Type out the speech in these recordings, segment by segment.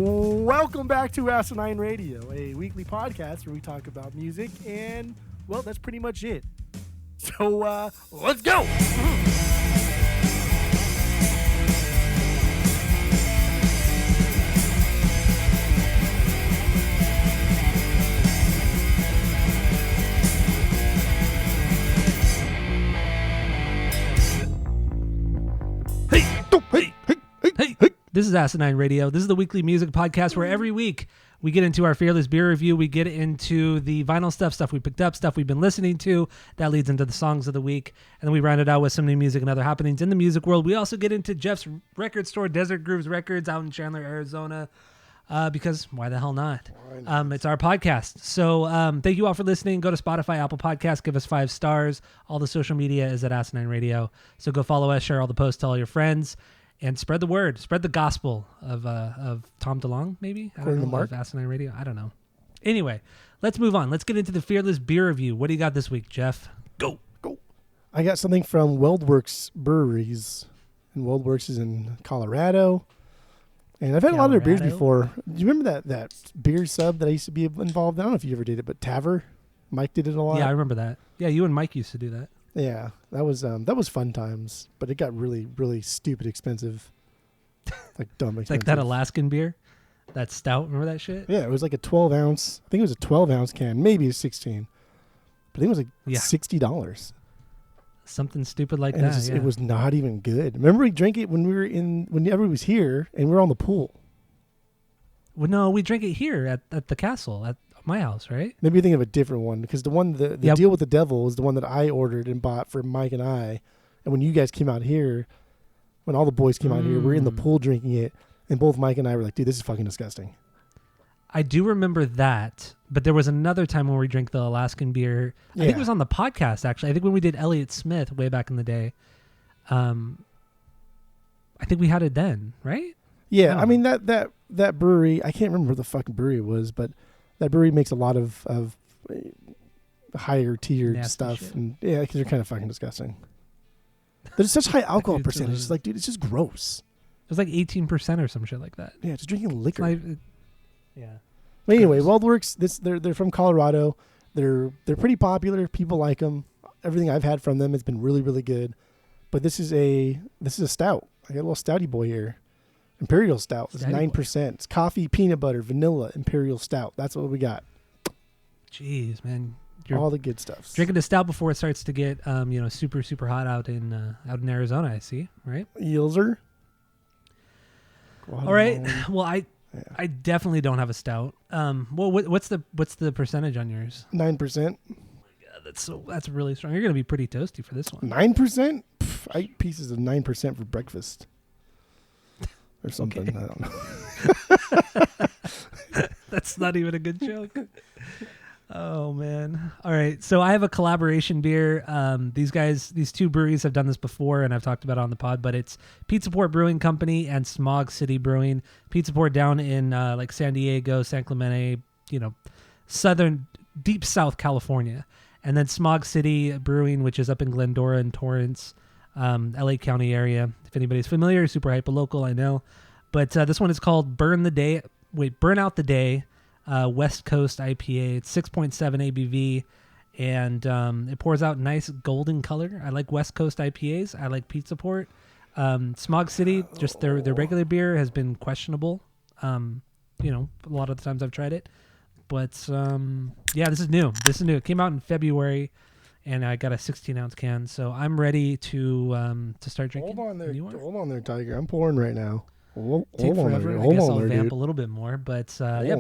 Welcome back to Asinine Radio, a weekly podcast where we talk about music, and, well, that's pretty much it. So, let's go! Hey, this is Asinine Radio. This is the weekly music podcast where every week we get into our Fearless Beer Review. We get into the vinyl stuff we picked up, stuff we've been listening to. That leads into the songs of the week. And then we round it out with some new music and other happenings in the music world. We also get into Jeff's record store, Desert Grooves Records, out in Chandler, Arizona. Because why the hell not? It's our podcast. So thank you all for listening. Go to Spotify, Apple Podcasts, give us 5 stars. All the social media is at Asinine Radio. So go follow us, share all the posts, tell all your friends, and spread the word. Spread the gospel of Tom DeLonge, maybe? I don't know. Of Asinine Radio. I don't know. Anyway, let's move on. Let's get into the Fearless Beer Review. What do you got this week, Jeff? Go. I got something from Weldworks Breweries. And Weldworks is in Colorado. And I've had a lot of their beers before. Do you remember that beer sub that I used to be involved in? I don't know if you ever did it, but Taver. Mike did it a lot. Yeah, I remember that. Yeah, you and Mike used to do that. Yeah, that was fun times, but it got really, really stupid expensive. Like dumb expensive. Like that Alaskan beer? That stout, remember that shit? Yeah, it was like a 12-ounce. I think it was a 12-ounce can, maybe a 16. But I think it was like $60. Something stupid like and that. It was not even good. Remember we drank it when everybody was here and we were on the pool. Well, no, we drank it here at the castle at my house, right? Maybe you think of a different one because the deal with the devil is the one that I ordered and bought for Mike and I. And when you guys came out here, when all the boys came out here, we were in the pool drinking it, and both Mike and I were like, "Dude, this is fucking disgusting." I do remember that, but there was another time when we drank the Alaskan beer. I think it was on the podcast, actually. I think when we did Elliott Smith way back in the day. I think we had it then, right? Yeah, I mean that brewery, I can't remember where the fucking brewery it was, but that brewery makes a lot of higher tiered nasty stuff, shit. and yeah, because they're kind of fucking disgusting. There's such high alcohol percentage. It's like, dude, it's just gross. It was like 18% or some shit like that. Yeah, just drinking liquor. Yeah. But anyway, Weldworks, they're from Colorado. They're pretty popular. People like them. Everything I've had from them has been really, really good. But this is a stout. I got a little stouty boy here. Imperial Stout. It's 9%. It's coffee, peanut butter, vanilla, Imperial Stout. That's what we got. Jeez, man. All the good stuff. Drinking a stout before it starts to get super, super hot out in Arizona, I see, right? Yilzer. All right. Well, I definitely don't have a stout. Well, what's the percentage on yours? 9%. Yeah, that's really strong. You're gonna be pretty toasty for this one. 9%? I eat pieces of 9% for breakfast. Or something. Okay. I don't know. That's not even a good joke. Oh man. All right. So I have a collaboration beer. These two breweries have done this before and I've talked about it on the pod, but it's Pizza Port Brewing Company and Smog City Brewing. Pizza Port down in like San Diego, San Clemente, southern, deep South California. And then Smog City Brewing, which is up in Glendora and Torrance, LA County area. If anybody's familiar, super hyper local, I know. But this one is called Burn Out the Day. West Coast IPA. It's 6.7 ABV, and it pours out nice golden color. I like West Coast IPAs. I like Pizza Port. Smog City, just their regular beer has been questionable. A lot of the times I've tried it, but this is new. It came out in February, and I got a 16-ounce can, so I'm ready to start drinking. Hold on there, Tiger. I'm pouring right now. Hold forever. I guess I'll vamp a little bit more, but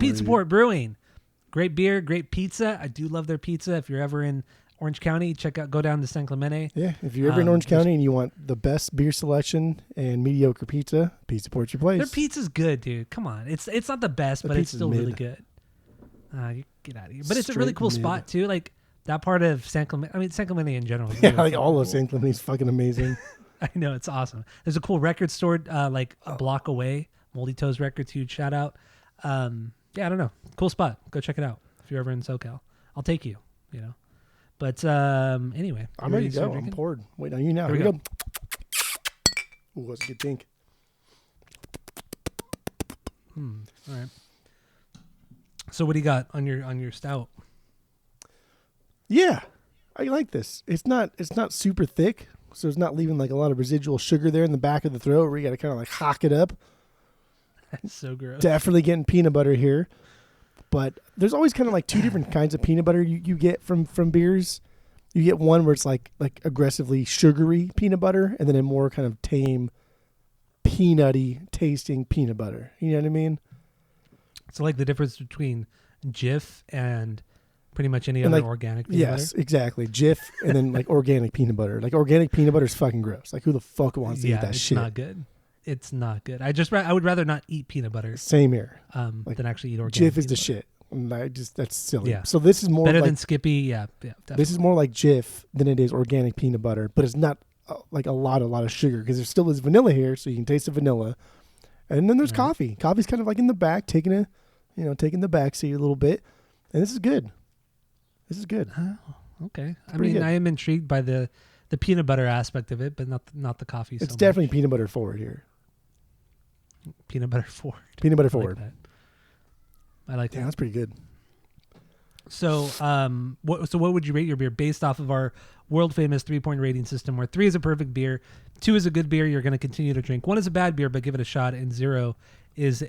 Pizza Port Brewing, great beer, great pizza. I do love their pizza. If you're ever in Orange County, go down to San Clemente. Yeah, if you're ever in Orange County and you want the best beer selection and mediocre pizza, Pizza Port's your place. Their pizza's good, dude. Come on, it's not the best, but it's still really good. You get out of here. But it's a really cool spot too. Like that part of San Clemente. I mean, San Clemente in general. Yeah, like all of San Clemente is fucking amazing. I know, it's awesome. There's a cool record store like a block away. Moldy Toes Records, huge shout out. I don't know. Cool spot. Go check it out if you're ever in SoCal. I'll take you, But anyway. I'm ready to go. I'm poured. Wait on you now. Here we go. Ooh, that's a good think. All right. So what do you got on your stout? Yeah, I like this. It's not super thick, so it's not leaving like a lot of residual sugar there in the back of the throat where you got to kind of like hock it up. That's so gross. Definitely getting peanut butter here. But there's always kind of like two different kinds of peanut butter you get from beers. You get one where it's like aggressively sugary peanut butter, and then a more kind of tame, peanutty tasting peanut butter. You know what I mean? So like the difference between Jif and pretty much any And other like, organic peanut Yes, butter. exactly. Jif, and then like organic peanut butter. Like organic peanut butter is fucking gross. Like who the fuck wants to eat that it's shit? not good. It's not good. I would rather not eat peanut butter Same here. than actually eat organic. Jif is the peanut butter. shit. And that's silly. Yeah. So this is more Better like than Skippy. Yeah, definitely. this is more like Jif than it is organic peanut butter, but it's not like a lot of sugar because there still is vanilla here, so you can taste the vanilla. And then there's Right. coffee. Coffee's kind of like in the back, taking the back seat a little bit, and this is good. This is good. Oh, okay. I pretty mean, good. I am intrigued by the peanut butter aspect of it, but not the coffee. It's so definitely much. peanut butter forward here. Peanut butter forward. Peanut butter I like forward. that. I like Yeah, that. that's pretty good. So, what would you rate your beer based off of our world famous 3-point rating system, where 3 is a perfect beer, 2 is a good beer you're going to continue to drink, 1 is a bad beer but give it a shot, and 0 is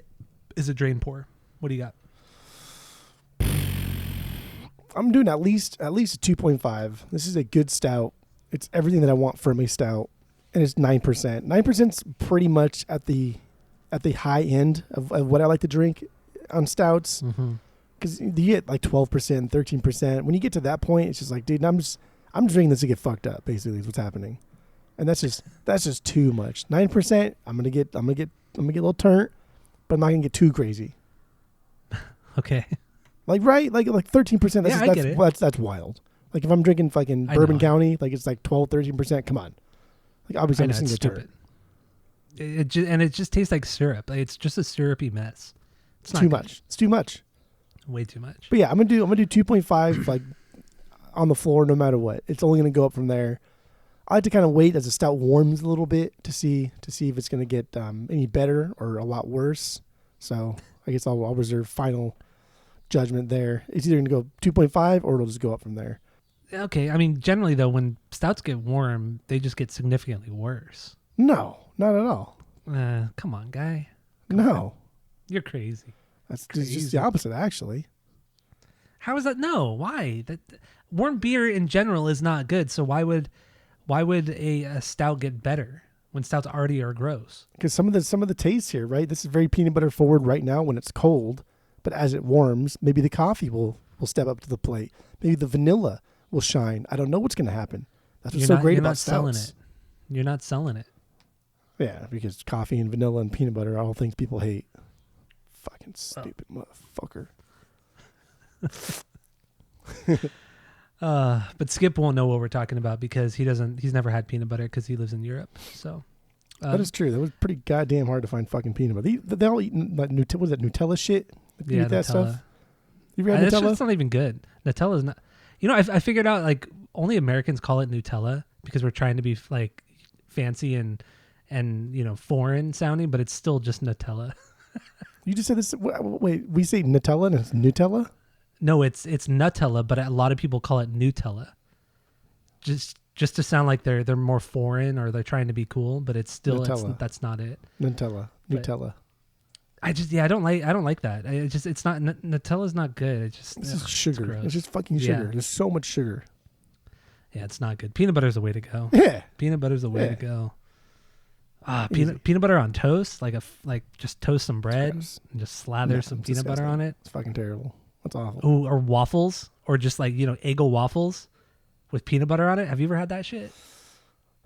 a drain pour. What do you got? I'm doing at least a 2.5. This is a good stout. It's everything that I want from a stout, and it's 9%. 9%'s pretty much at the high end of what I like to drink on stouts. Mm-hmm. Because you get like 12%, 13%. When you get to that point, it's just like, dude, I'm drinking this to get fucked up. Basically, is what's happening, and that's just too much. 9%, I'm gonna get a little turnt, but I'm not gonna get too crazy. Okay. Like 13%. Yeah, I get it. That's wild. Like if I'm drinking fucking I Bourbon know. County, like it's like 12, 13%. Come on. Like obviously I I'm know, just it's gonna get stupid. It just tastes like syrup. Like, it's just a syrupy mess. It's not too good. much. It's too much. Way too much. But yeah, I'm gonna do 2.5 like on the floor no matter what. It's only gonna go up from there. I like to kind of wait as the stout warms a little bit to see if it's gonna get any better or a lot worse. So I guess I'll reserve final judgment there. It's either gonna go 2.5 or it'll just go up from there. Okay. I mean, generally though, when stouts get warm, they just get significantly worse. No, not at all. Come on, guy. No, You're crazy. that's Crazy. just the opposite actually. How is that? No, why? That warm beer in general is not good. So why would a stout get better when stouts already are gross? Because some of the tastes here, right? This is very peanut butter forward right now when it's cold, but as it warms, maybe the coffee will step up to the plate. Maybe the vanilla will shine. I don't know what's going to happen. That's what's so great you're about not selling stouts. it. You're not selling it. Yeah, because coffee and vanilla and peanut butter are all things people hate. Fucking stupid motherfucker. But Skip won't know what we're talking about because he's never had peanut butter because he lives in Europe. So That is true. That was pretty goddamn hard to find fucking peanut butter. They all eat like Nutella. What is that, Nutella shit? You yeah, eat that Nutella. stuff? You ever had That's Nutella? just not even good. Nutella is not. You know, I figured out like only Americans call it Nutella because we're trying to be like fancy and foreign sounding, but it's still just Nutella. You just said this. Wait, we say Nutella and it's Nutella? No, it's Nutella, but a lot of people call it Nutella. Just to sound like they're more foreign or they're trying to be cool, but it's that's not it. Nutella. But- Nutella. I don't like that. It's not Nutella's not good. It's just This is ugh, sugar. gross. It's just fucking sugar. Yeah. There's so much sugar. Yeah, it's not good. Peanut butter's the way to go. Yeah. Peanut butter's the way Yeah. to go. Easy. Peanut butter on toast, like just toast some bread Gross. and just slather No, some it's peanut butter disgusting. on it. It's fucking terrible. That's awful. Ooh, or waffles, or just like Eggo waffles with peanut butter on it. Have you ever had that shit?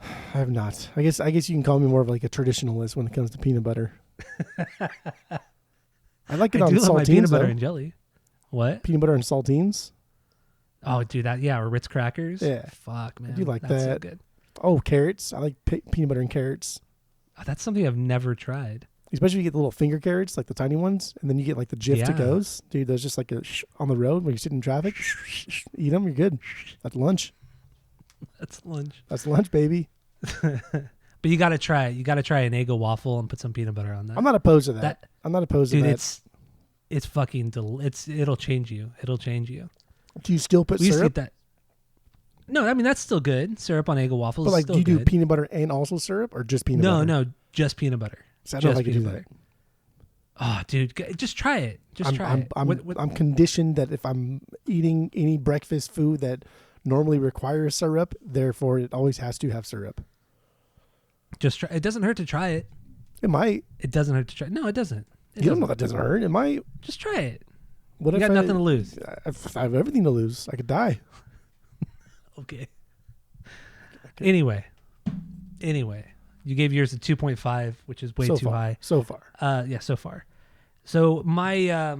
I have not. I guess you can call me more of like a traditionalist when it comes to peanut butter. I like it I on do love my saltines peanut butter though. and jelly. What? Peanut butter and saltines. Oh, dude, or Ritz crackers. Yeah. Fuck, man. do like That's so that. good. Oh, carrots. I like peanut butter and carrots. Oh, that's something I've never tried. Especially if you get the little finger carrots, like the tiny ones, and then you get like the Jif Yeah. to goes. Dude, those just like on the road when you sit in traffic. Eat them, you're good. That's lunch. That's lunch. That's lunch, baby. But you got to try it. You got to try an Eggo waffle and put some peanut butter on that. I'm not opposed to that. I'm not opposed to dude, that. it's fucking it'll change you. It'll change you. Do you still put We used to syrup? get that. No, I mean that's still good. Syrup on Eggo waffles. But like, is still do you do good. peanut butter and also syrup, or just peanut butter? No, just peanut butter. So I don't Just know if I can do peanut that. Oh, dude, just try it. Just try it. I'm conditioned that if I'm eating any breakfast food that normally requires syrup, therefore it always has to have syrup. Just try. It doesn't hurt to try it. It might. It doesn't hurt to try. No, it doesn't. You don't know that doesn't hurt. It might. Just try it. What You if got nothing to lose. If I have everything to lose, I could die. Okay. Anyway, you gave yours a 2.5, which is way so too far. high. So far. Yeah, so far. So my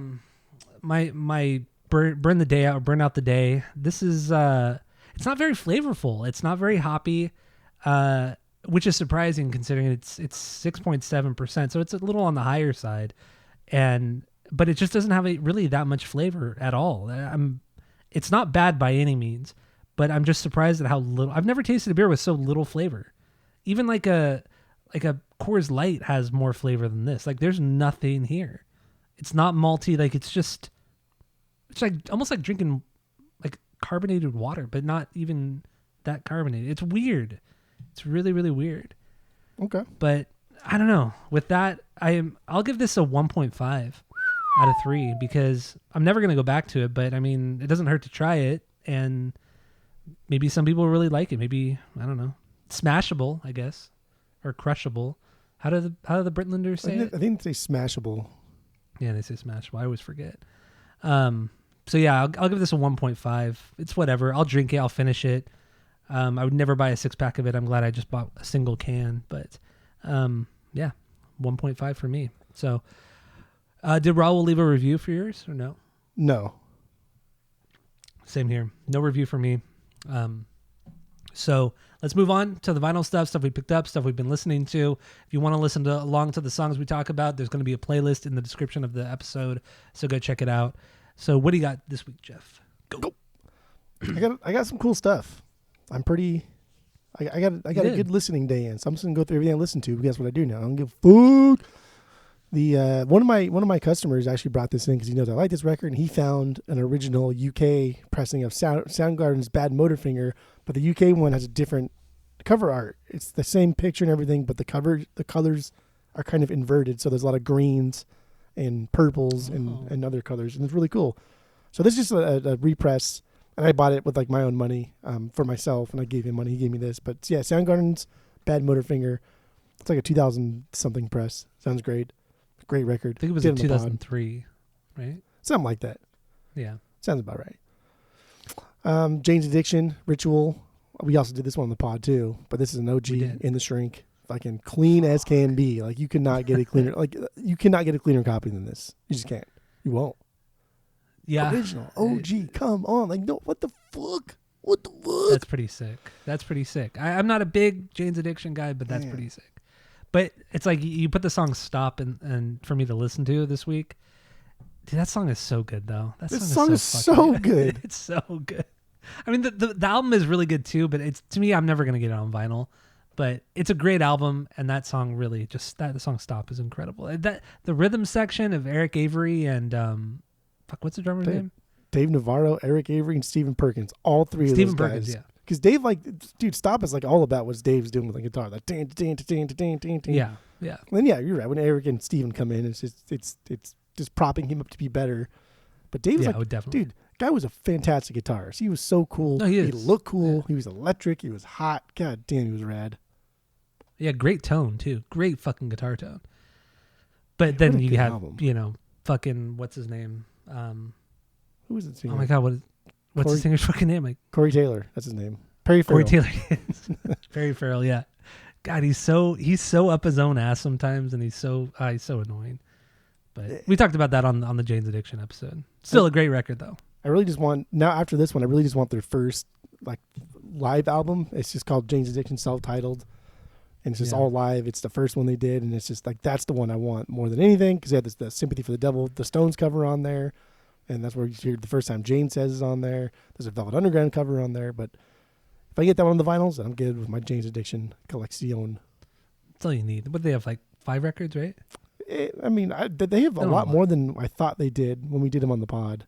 my burn the day out, burn out the day. This is it's not very flavorful. It's not very hoppy, which is surprising considering it's 6.7%. So it's a little on the higher side, but it just doesn't have really that much flavor at all. It's not bad by any means, but I'm just surprised at how little. I've never tasted a beer with so little flavor. Even like a Coors Light has more flavor than this. Like there's nothing here. It's not malty. Like it's like almost like drinking like carbonated water, but not even that carbonated. It's weird. It's really, really weird. Okay. But I don't know. With that, I'll give this a 1.5 out of 3 because I'm never gonna go back to it. But I mean, it doesn't hurt to try it, and maybe some people really like it. Maybe I don't know. Smashable, I guess, or crushable. How do the Britlanders say it? I think they say smashable. Yeah, they say smashable. I always forget. So yeah, I'll give this a 1.5. It's whatever. I'll drink it. I'll finish it. I would never buy a 6-pack of it. I'm glad I just bought a single can. But yeah, 1.5 for me. So did Raul leave a review for yours or no? No. Same here. No review for me. So let's move on to the vinyl stuff we picked up, stuff we've been listening to. If you want to listen along to the songs we talk about, there's going to be a playlist in the description of the episode. So go check it out. So what do you got this week, Jeff? Go. I got some cool stuff. I'm pretty. I got a good listening day in, so I'm just gonna go through everything I listen to. Guess what I do now? I don't give a fuck. The one of my customers actually brought this in because he knows I like this record, and he found an original UK pressing of Soundgarden's "Bad Motorfinger," but the UK one has a different cover art. It's the same picture and everything, but the colors are kind of inverted. So there's a lot of greens and purples and other colors, and it's really cool. So this is just a repress, and I bought it with like my own money for myself, and I gave him money. He gave me this, but yeah, Soundgarden's "Bad Motorfinger." It's like a 2000 something press. Sounds great. Great record. I think it was in 2003, right? Something like that. Yeah. Sounds about right. Jane's Addiction, Ritual. We also did this one on the pod too, but this is an OG in the shrink. Fucking clean as can be. Like you cannot get a cleaner you cannot get a cleaner copy than this. You just can't. You won't. Yeah. Original. OG. Come on. Like no, what the fuck? What the fuck? That's pretty sick. I'm not a big Jane's Addiction guy, but that's pretty sick. But it's like you put the song "Stop" and for me to listen to this week. Dude, that song is so good though. This song is so good. It's so good. I mean, the album is really good too. But it's to me, I'm never gonna get it on vinyl. But it's a great album, and that song really the song "Stop" is incredible. That the rhythm section of Eric Avery and what's the drummer's name? Dave Navarro, Eric Avery, and Stephen Perkins. All three of those guys. Perkins, yeah. Because Dave, dude, "Stop" is like all about what Dave's doing with the guitar, like ding, ding, ding, ding, ding, ding. Yeah. And then you're right. When Eric and Steven come in, it's just propping him up to be better. But Dave's definitely. Dude, guy was a fantastic guitarist. He was so cool. No, he looked cool. Yeah. He was electric. He was hot. God damn, he was rad. Yeah, great tone too. Great fucking guitar tone. But then you have fucking what's his name? Who was it? Singer? Oh my god, what's the singer's fucking name? Like Corey Taylor. That's his name. Perry Farrell. Corey Taylor. Perry Farrell. Yeah. God, he's so up his own ass sometimes, and he's so annoying. But we talked about that on the Jane's Addiction episode. Still a great record though. I really just want after this one. I really just want their first live album. It's just called Jane's Addiction, self-titled, and it's just all live. It's the first one they did, and it's just that's the one I want more than anything because they had the "Sympathy for the Devil," the Stones cover on there, and that's where you hear the first time Jane Says is on there. There's a Velvet Underground cover on there, but if I get that one on the vinyls, then I'm good with my Jane's Addiction collection. That's all you need. What they have, like 5 records, right? I mean, they have a lot more than I thought they did when we did them on the pod.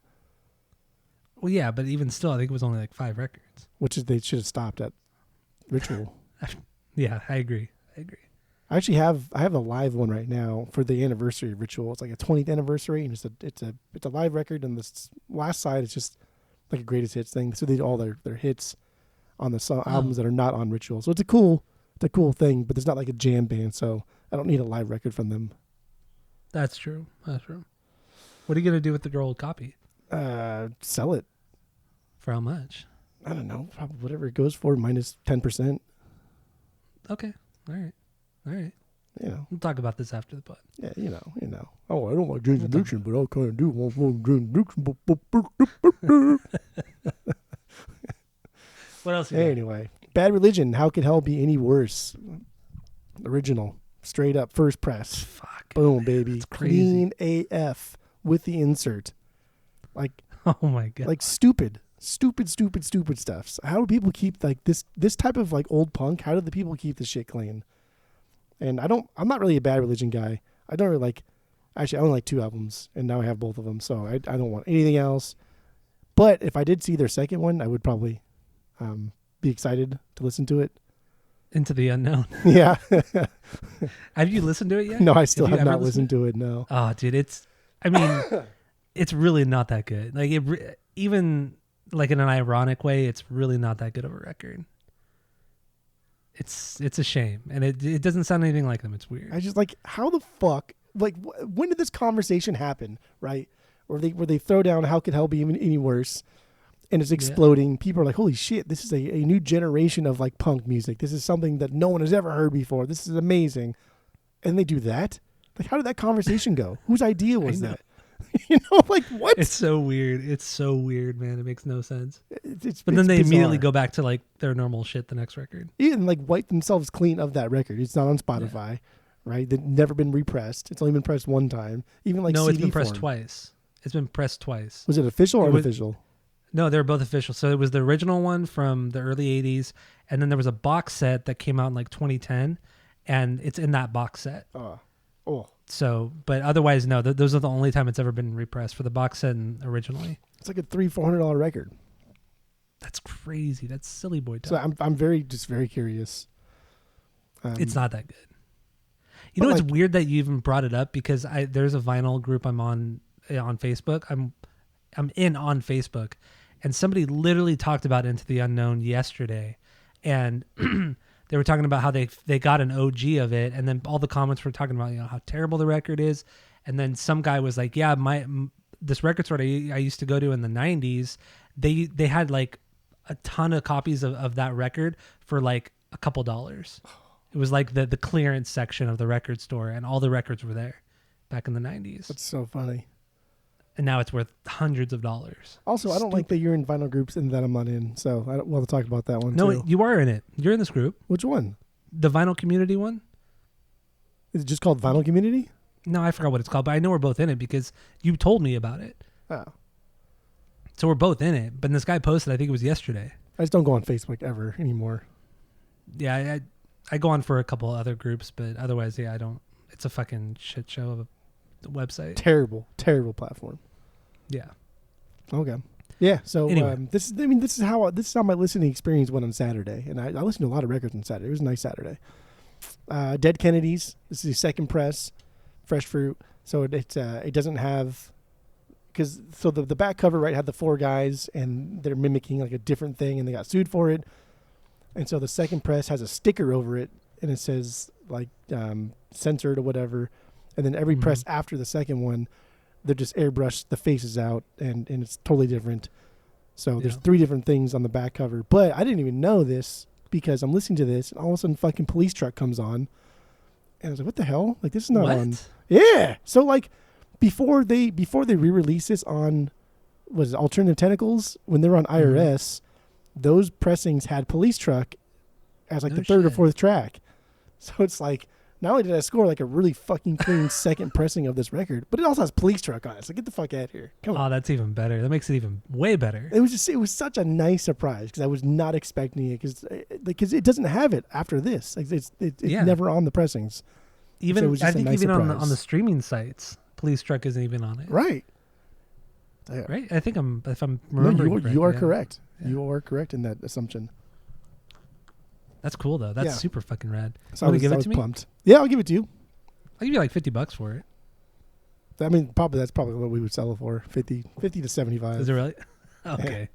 Well, yeah, but even still, I think it was only like 5 records. Which is they should have stopped at Ritual. Yeah, I agree. I actually I have a live one right now for the anniversary of Ritual. It's like a 20th anniversary, and it's a live record, and this last side is just like a greatest hits thing. So they did all their hits on the albums that are not on Ritual. So it's a cool thing, but it's not like a jam band, so I don't need a live record from them. That's true. What are you gonna do with the old copy? Sell it. For how much? I don't know. Probably whatever it goes for, minus 10%. Okay. All right. You know. We'll talk about this after the pod. Yeah, you know. Oh, I don't like Jane's Addiction, but I'll kind of do What else? Anyway, Bad Religion. How could hell be any worse? Original, straight up, first press. Fuck. Boom, baby. That's crazy. Clean AF with the insert. Like, oh my god. Like stupid stuff. So how do people keep like this type of like old punk? How do the people keep this shit clean? And I'm not really a Bad Religion guy. I don't really like. Actually, I only like 2 albums, and now I have both of them, so I don't want anything else. But if I did see their second one, I would probably be excited to listen to it. Into the Unknown. Yeah. Have you listened to it yet? No, I still have not listened to it. No. Oh, dude, it's really not that good. Like even like in an ironic way, it's really not that good of a record. It's a shame, and it doesn't sound anything like them. It's weird. I just like, how the fuck, like, when did this conversation happen, right? Where they throw down how could hell be even any worse, and it's exploding. Yeah. People are like, holy shit, this is a new generation of like punk music. This is something that no one has ever heard before. This is amazing, and they do that. Like, how did that conversation go? Whose idea was that? You know, like what? It's so weird. It's so weird, man. It makes no sense. But then they bizarre. immediately go back to like their normal shit the next record. Even like wipe themselves clean of that record. It's not on Spotify, right? They've never been repressed. It's only been pressed one time. Even like no, CD it's been pressed form. twice. It's been pressed twice. Was it official or unofficial? No, they're both official. So it was the original one from the early 80s, and then there was a box set that came out in like 2010, and it's in that box set. Oh. So, but otherwise, no. Those are the only time it's ever been repressed for the box set and originally. It's like a $300-$400 record. That's crazy. That's silly boy talk. So I'm very curious. It's not that good. You know, it's weird that you even brought it up because there's a vinyl group I'm on Facebook. I'm in on Facebook, and somebody literally talked about Into the Unknown yesterday, and they were talking about how they got an OG of it, and then all the comments were talking about how terrible the record is, and then some guy was like, yeah, this record store I used to go to in the 90s, they had like a ton of copies of that record for like a couple dollars. It was like the clearance section of the record store, and all the records were there back in the 90s. That's so funny. And now it's worth hundreds of dollars. Also, I don't like that you're in vinyl groups and that I'm not in, so we'll talk about that one too. No, you are in it. You're in this group. Which one? The vinyl community one? Is it just called Vinyl Community? No, I forgot what it's called, but I know we're both in it because you told me about it. Oh. So we're both in it. But this guy posted, I think it was yesterday. I just don't go on Facebook ever anymore. Yeah, I go on for a couple other groups, but otherwise, yeah, I don't. It's a fucking shit show of a website. Terrible platform. Yeah. Okay. Yeah. So anyway. This is how my listening experience went on Saturday, and I listened to a lot of records on Saturday. It was a nice Saturday. Dead Kennedys. This is the second press, Fresh Fruit. So it doesn't have, because the back cover right had the 4 guys and they're mimicking like a different thing and they got sued for it, and so the second press has a sticker over it and it says like censored or whatever, and then every press after the second one, they just airbrush the faces out and it's totally different. So there's 3 different things on the back cover, but I didn't even know this because I'm listening to this and all of a sudden fucking Police Truck comes on and I was like, what the hell? Like, this is not on. Yeah. So like before they re-release this on, was it Alternative Tentacles, when they were on IRS, those pressings had Police Truck as like the 3rd or 4th track. So it's like, not only did I score like a really fucking clean second pressing of this record, but it also has Police Truck on it. So get the fuck out of here. Come on. Oh, that's even better. That makes it even way better. It was such a nice surprise because I was not expecting it because it doesn't have it after this. Like it's never on the pressings. Even So it was I just a think nice even on surprise. the streaming sites, Police Truck isn't even on it. Right. Right? I think if I'm No, remembering you are correctly, yeah. correct. Yeah. You are correct in that assumption. That's cool though. That's Yeah. super fucking rad. So Want to I give it was to me? pumped. Yeah, I'll give it to you. I'll give you like $50 for it. I mean, that's probably what we would sell it for. 50 to 75. Is it really? Okay.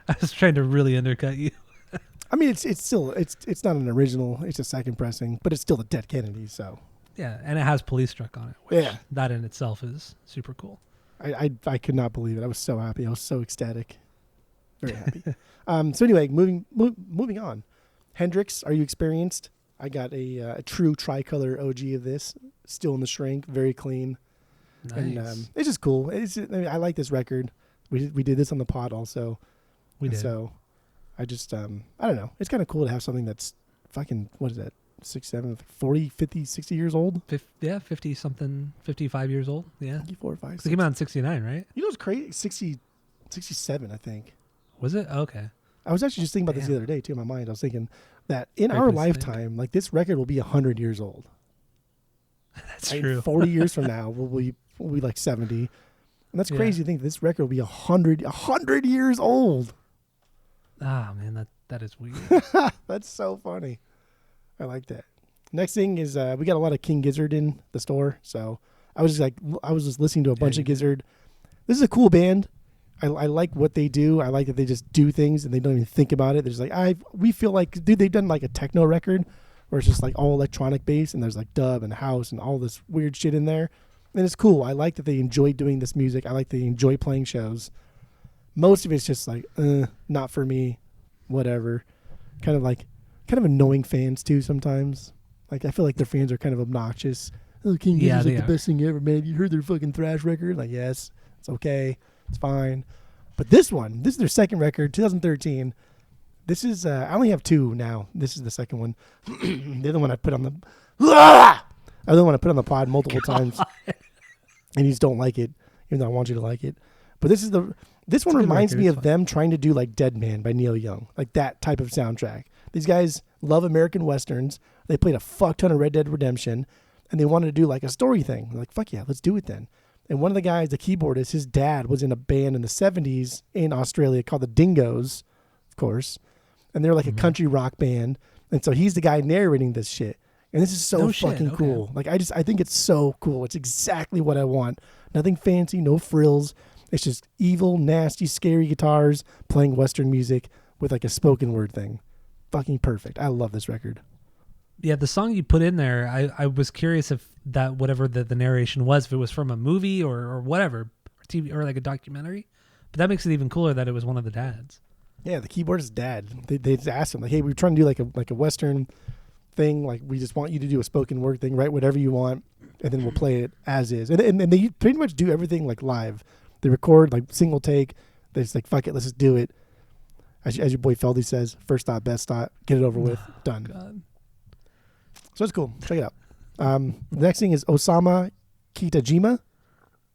I was trying to really undercut you. I mean, it's still it's not an original. It's a second pressing, but it's still the Dead Kennedy. So Yeah, and it has Police Truck on it, which Yeah. that in itself is super cool. I could not believe it. I was so happy. I was so ecstatic. Very happy. So anyway, moving on. Hendrix, are you experienced? I got a true tricolor OG of this, still in the shrink, very clean. Nice. And it's just cool. I like this record. We did this on the pod also. We did. So I just I don't know. It's kind of cool to have something that's fucking, what is that? 6, 7, 40, 50, 60 years old? 50 something, 55 years old. Yeah. 54, 5, It came out in 69, right? You know what's crazy? 67, I think. Was it? Okay. I was actually just thinking about this the Damn. other day too in my mind. I was thinking that in Very our specific. lifetime, like this record will be 100 years old. That's Like, true. 40 years from now, we'll be like 70. And that's Yeah. crazy to think this record will be 100 years old. Ah, man, that is weird. That's so funny. I like that. Next thing is we got a lot of King Gizzard in the store, so I was just listening to a bunch you of Gizzard. This is a cool band. I like what they do. I like that they just do things and they don't even think about it. They're just like we feel like, dude, they've done like a techno record where it's just like all electronic bass and there's like dub and house and all this weird shit in there. And it's cool. I like that they enjoy doing this music. I like they enjoy playing shows. Most of it's just like, not for me, whatever. Kind of annoying fans too sometimes. Like I feel like their fans are kind of obnoxious. Oh, King Yeah, Gizzard's they like the are. best thing ever, man. You heard their fucking thrash record? Like, yes, it's okay. It's fine. But this is their second record, 2013. This is, I only have 2 now. This is the second one. The other one I put on the, other one I put on the pod multiple times. And you just don't like it, even though I want you to like it. But this one a good reminds record, me it's of them trying to do like Dead Man by Neil Young, like that type of soundtrack. These guys love American Westerns. They played a fuck ton of Red Dead Redemption, and they wanted to do like a story thing. They're like, fuck yeah, let's do it then. And one of the guys, the keyboardist, his dad was in a band in the 70s in Australia called the Dingoes, of course. And they're like a country rock band. And so he's the guy narrating this shit. And this is so No shit, fucking okay. cool. Like I think it's so cool. It's exactly what I want. Nothing fancy, no frills. It's just evil, nasty, scary guitars playing Western music with like a spoken word thing. Fucking perfect. I love this record. Yeah, the song you put in there, I was curious if that, whatever the narration was, if it was from a movie or whatever, or TV or like a documentary. But that makes it even cooler that it was one of the dads. Yeah, the keyboardist's dad. They just asked him like, "Hey, we're trying to do like a Western thing. Like, we just want you to do a spoken word thing. Write whatever you want, and then we'll play it as is." And they pretty much do everything like live. They record like single take. They just like, fuck it, let's just do it. As your boy Feldy says, first thought, best thought, get it over with, done. God. So it's cool. Check it out. The next thing is Osamu Kitajima.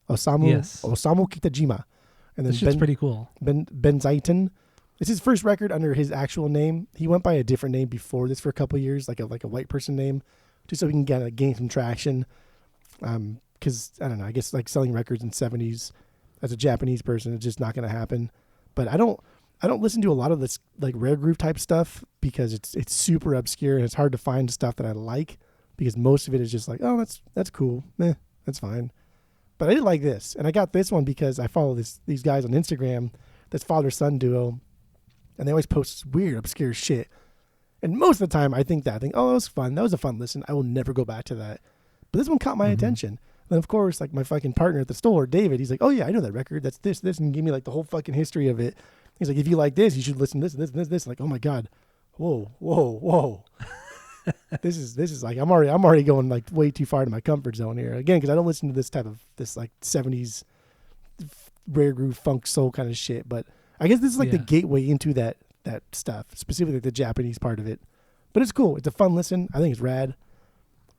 Osamu Kitajima. And then This shit's pretty cool. Ben Zaitan. It's his first record under his actual name. He went by a different name before this for a couple of years, like a white person name, just so he can gain some traction. Because I don't know, I guess like selling records in '70s as a Japanese person, it's just not going to happen. But I don't listen to a lot of this like rare groove type stuff because it's super obscure and it's hard to find stuff that I like because most of it is just like, oh, that's cool, that's fine. But I did like this, and I got this one because I follow these guys on Instagram, this father-son duo, and they always post this weird, obscure shit. And most of the time, I think, oh, that was fun. That was a fun listen. I will never go back to that. But this one caught my attention. Then, of course, like my fucking partner at the store, David, he's like, oh, yeah, I know that record. That's this, and give me like the whole fucking history of it. He's like, if you like this, you should listen to this. Like, oh, my God. Whoa. This is like I'm already going like way too far to my comfort zone here again because I don't listen to this type of this like 70s rare groove funk soul kind of shit, but I guess this is like the gateway into that stuff, specifically the Japanese part of it. But it's cool. It's a fun listen. I think it's rad.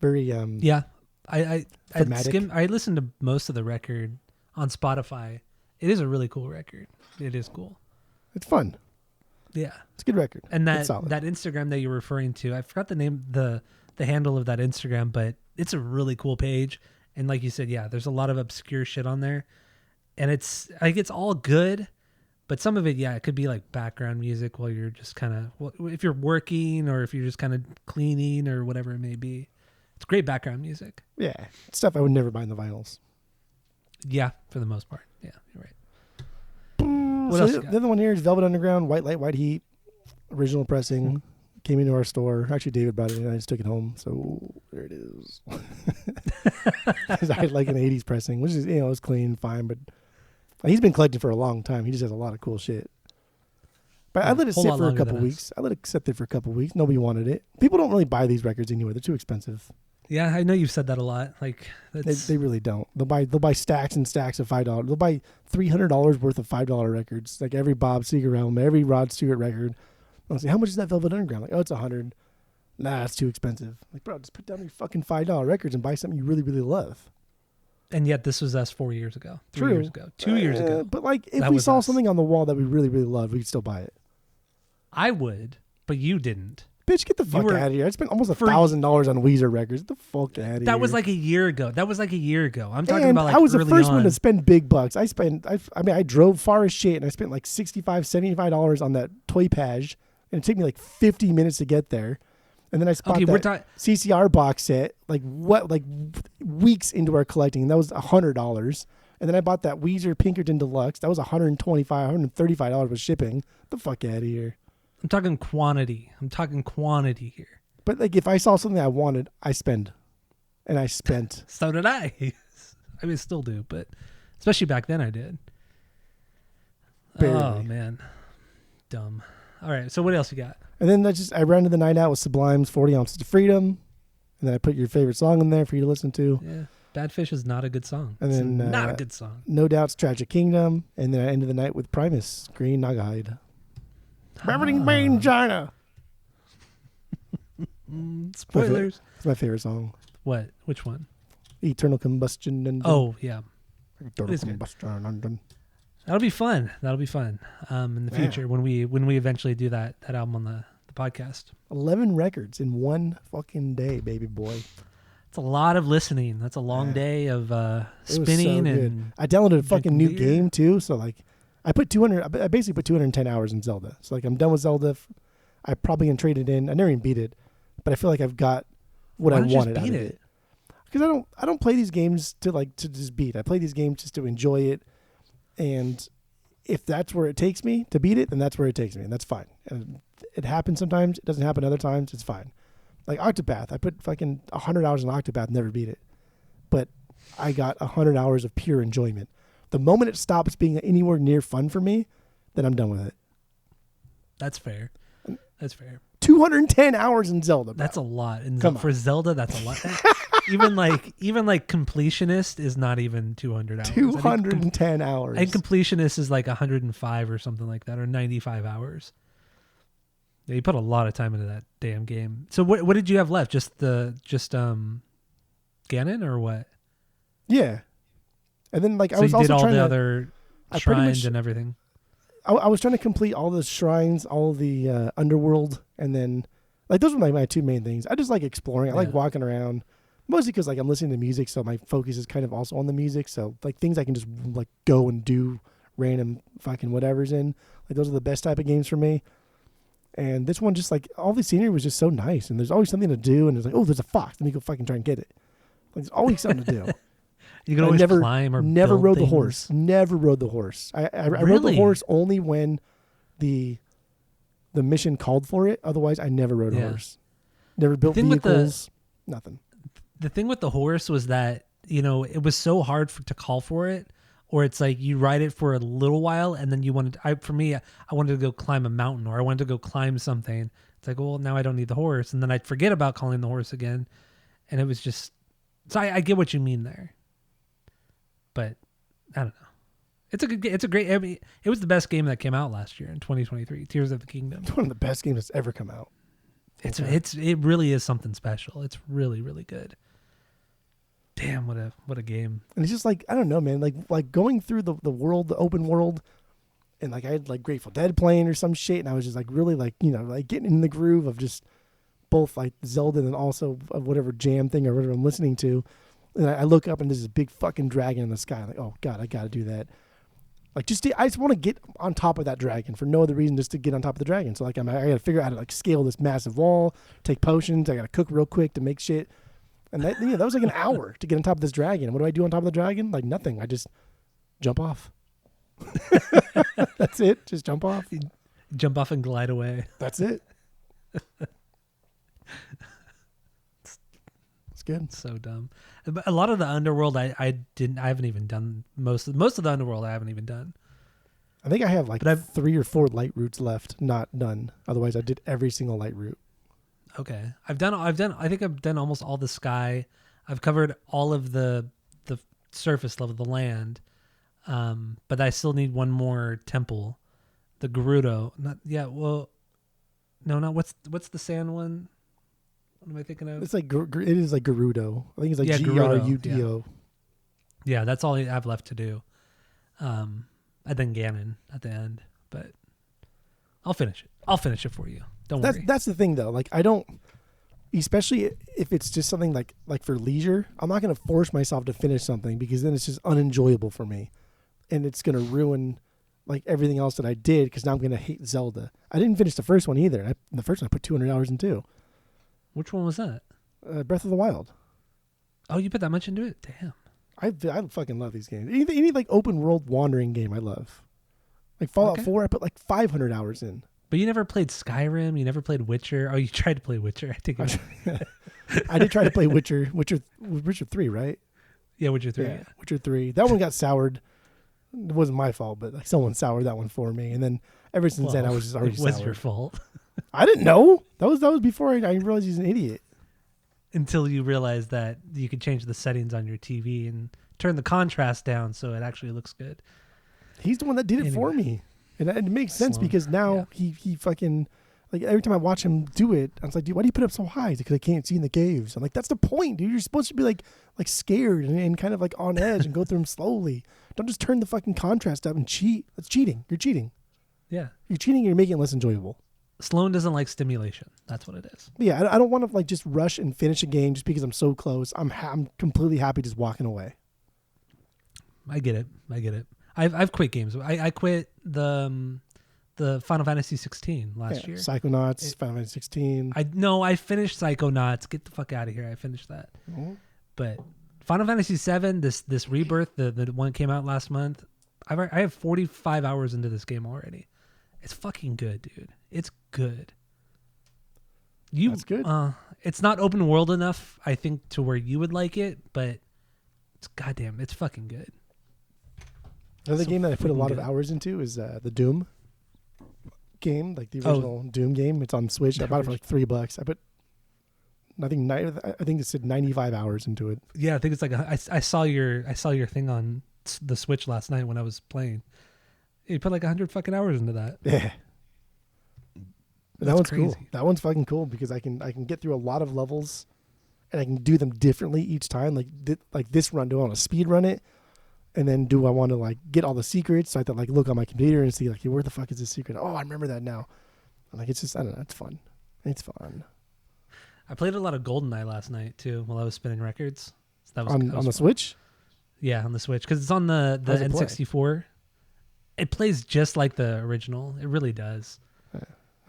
Very Yeah, I Thematic. I listened to most of the record on Spotify. It is a really cool record. It is cool. It's fun. Yeah, It's a good record. and It's that solid. that Instagram that you're referring to, I forgot the name, the handle of that Instagram, but it's a really cool page. And like you said, yeah, there's a lot of obscure shit on there, and it's like it's all good, but some of it, yeah, it could be like background music while you're just kind of, well, if you're working or if you're just kind of cleaning or whatever it may be. It's great background music. Yeah, stuff I would never buy in the vinyls. Yeah, for the most part. Yeah, you're right. What else so you the got? other one here is Velvet Underground, White Light, White Heat, original pressing. Came into our store. Actually, David brought it in. I just took it home. So there it is. 'Cause I had like an 80s pressing, which is, it's clean, fine. But he's been collecting for a long time. He just has a lot of cool shit. But I let it Whole sit lot for a longer couple than us. weeks. I let it sit there for a couple weeks. Nobody wanted it. People don't really buy these records anyway. They're too expensive. Yeah, I know you've said that a lot. Like that's They really don't. They'll buy stacks and stacks of $5. They'll buy $300 worth of $5 records. Like every Bob Seger album, every Rod Stewart record. I'll say, how much is that Velvet Underground? Like, oh, it's $100. Nah, it's too expensive. Like, bro, just put down your fucking $5 records and buy something you really, really love. and yet this was us 4 years ago, 3 True. years ago, 2 years ago. But like, if That we was saw us. something on the wall that we really, really loved, we'd still buy it. I would, but you didn't. Bitch, get the fuck were- out of here! I spent almost for- $1,000 on Weezer records. Get the fuck out of here! That was like a year ago. I'm talking and about like I was the early first on. one to spend big bucks. I drove far as shit, and I spent like $65, $75 on that toy page, and it took me like 50 minutes to get there. And then I bought Okay, we're that talking. CCR box set, like weeks into our collecting, and that was $100. And then I bought that Weezer Pinkerton Deluxe. That was $125, $135 with shipping. Get the fuck out of here! I'm talking quantity. I'm talking quantity here. But like, if I saw something I wanted, I spend, and I spent. So did I. I mean, still do, but especially back then, I did. Oh Barely. man, dumb. All right, so what else you got? And then I rounded the night out with Sublime's 40 Ounces of Freedom. And then I put your favorite song in there for you to listen to. Yeah, Bad Fish is not a good song. And It's then, not a good song. No Doubt's Tragic Kingdom. And then I ended the night with Primus, Green Nagahide. Beverly Main China. Spoilers. It's my favorite song. What? Which one? Eternal Combustion. And Oh yeah, Eternal it's good. Combustion. And that'll be fun. That'll be fun in the Yeah. future when we eventually do that album on the podcast. 11 records in one fucking day, baby boy. It's a lot of listening. That's a long Yeah. day of It was spinning so good. and I downloaded a fucking new drinking beer. game too. So like, I basically put 210 hours in Zelda. So like, I'm done with Zelda. I probably can trade it in. I never even beat it, but I feel like I've got what Why I don't you just wanted out beat of it? it. Because I don't play these games to just beat. I play these games just to enjoy it, and if that's where it takes me to beat it, then that's where it takes me, and that's fine. And it happens sometimes. It doesn't happen other times. It's fine. Like Octopath, I put fucking 100 hours in Octopath, never beat it, but I got 100 hours of pure enjoyment. The moment it stops being anywhere near fun for me, then I'm done with it. That's fair. That's fair. 210 hours in Zelda. Bro. That's a lot. And Come for Zelda, that's a lot. even like completionist is not even 200 hours. 210 hours. And completionist is like 105 or something like that, or 95 hours. Yeah, you put a lot of time into that damn game. So what did you have left? Just Ganon or what? Yeah. And then like So I was you did also all trying the to other I pretty shrines much- and everything. I was trying to complete all the shrines, all the underworld, and then like those were my two main things. I just like exploring. I like Yeah. walking around, mostly because like I'm listening to music, so my focus is kind of also on the music. So like things I can just like go and do random fucking whatever's in. Like those are the best type of games for me. And this one just like all the scenery was just so nice, and there's always something to do. And there's like, oh, there's a fox. Let me go fucking try and get it. Like there's always something to do. You can I always never- climb or Never build rode the things. horse. Never rode the horse. I rode the Really? horse only when the mission called for it. Otherwise, I never rode a Yeah. horse. Never built thing with the- vehicles. Nothing. The thing with the horse was that, it was so hard to call for it, or it's like you ride it for a little while and then you wanted, I wanted to go climb a mountain, or I wanted to go climb something. It's like, well, now I don't need the horse. And then I'd forget about calling the horse again. And it was just, so I get what you mean there, but I don't know. It's a great, I mean, it was the best game that came out last year in 2023, Tears of the Kingdom. It's one of the best games that's ever come out. Okay. It really is something special. It's really, really good. Damn, what a game. And it's just like, I don't know, man. Like going through the world, the open world, and like I had like Grateful Dead playing or some shit, and I was just like really like, you know, like getting in the groove of just both like Zelda and also of whatever jam thing or whatever I'm listening to. And I look up and there's this big fucking dragon in the sky. I'm like, oh God, I gotta do that. Like I just want to get on top of that dragon for no other reason, just to get on top of the dragon. So like I gotta figure out how to like scale this massive wall, take potions. I gotta cook real quick to make shit. And that was like an hour to get on top of this dragon. And what do I do on top of the dragon? Like nothing. I just jump off. That's it. Just jump off. Jump off and glide away. That's it. It's good. So dumb. But a lot of the underworld I haven't even done most of the underworld I haven't even done. I think I have like But I've- 3 or 4 light routes left, not done. Otherwise I did every single light route. Okay. I think I've done almost all the sky. I've covered all of the surface level, the land. But I still need one more temple. The Gerudo. What's the sand one? What am I thinking of? It's like it is like Gerudo. I think it's like Gerudo, Grudo. Yeah, that's all I have left to do. And then Ganon at the end. But I'll finish it. I'll finish it for you. Don't worry. That's the thing though. Like I don't, especially if it's just something like for leisure, I'm not going to force myself to finish something because then it's just unenjoyable for me, and it's going to ruin like everything else that I did because now I'm going to hate Zelda. I didn't finish the first one either. The first one I put 200 hours into. Which one was that? Breath of the Wild. Oh, you put that much into it? Damn. I fucking love these games. Any like open world wandering game I love. Like Fallout 4, I put like 500 hours in. But you never played Skyrim. You never played Witcher. Oh, you tried to play Witcher. I think. I did try to play Witcher 3, right? Yeah, Witcher 3. Yeah, Witcher 3. That one got soured. It wasn't my fault, but like someone soured that one for me. And then ever since then, I was just already It was soured. your fault. I didn't know. That was before I realized he's an idiot. Until you realized that you could change the settings on your TV and turn the contrast down so it actually looks good. He's the one that did it for me. And it makes sense because now he fucking, like every time I watch him do it, I was like, dude, why do you put it up so high? He's like, 'cause I can't see in the caves. I'm like, that's the point, dude. You're supposed to be like scared and kind of like on edge and go through them slowly. Don't just turn the fucking contrast up and cheat. That's cheating. You're cheating. Yeah. You're cheating and you're making it less enjoyable. Sloan doesn't like stimulation. That's what it is. But yeah, I don't want to like just rush and finish a game just because I'm so close. I'm completely happy just walking away. I get it. I've quit games. I quit the Final Fantasy 16 last year. Psychonauts, Final Fantasy 16. I finished Psychonauts. Get the fuck out of here. I finished that. Mhm. But Final Fantasy 7, this rebirth, the one that came out last month, I have 45 hours into this game already. It's fucking good, dude. It's good. That's good. It's not open world enough, I think, to where you would like it, but it's fucking good. Another game that I put a lot of good. hours into is the Doom game, like the original Doom game. It's on Switch. I bought it for like $3. I put, I think it said 95 hours into it. Yeah, I think it's like I saw your thing on the Switch last night when I was playing. You put like 100 fucking hours into that. Yeah. That That's one's crazy. cool. That one's fucking cool because I can get through a lot of levels, and I can do them differently each time. Like this run, do I want to speed run it, and then do I want to like get all the secrets? So I have to like look on my computer and see like, where the fuck is this secret? Oh, I remember that now. And like it's just, I don't know, it's fun. It's fun. I played a lot of GoldenEye last night too while I was spinning records. So that was On that was the fun. Switch. Yeah, on the Switch because it's on the How's it play? N64. It plays just like the original. It really does.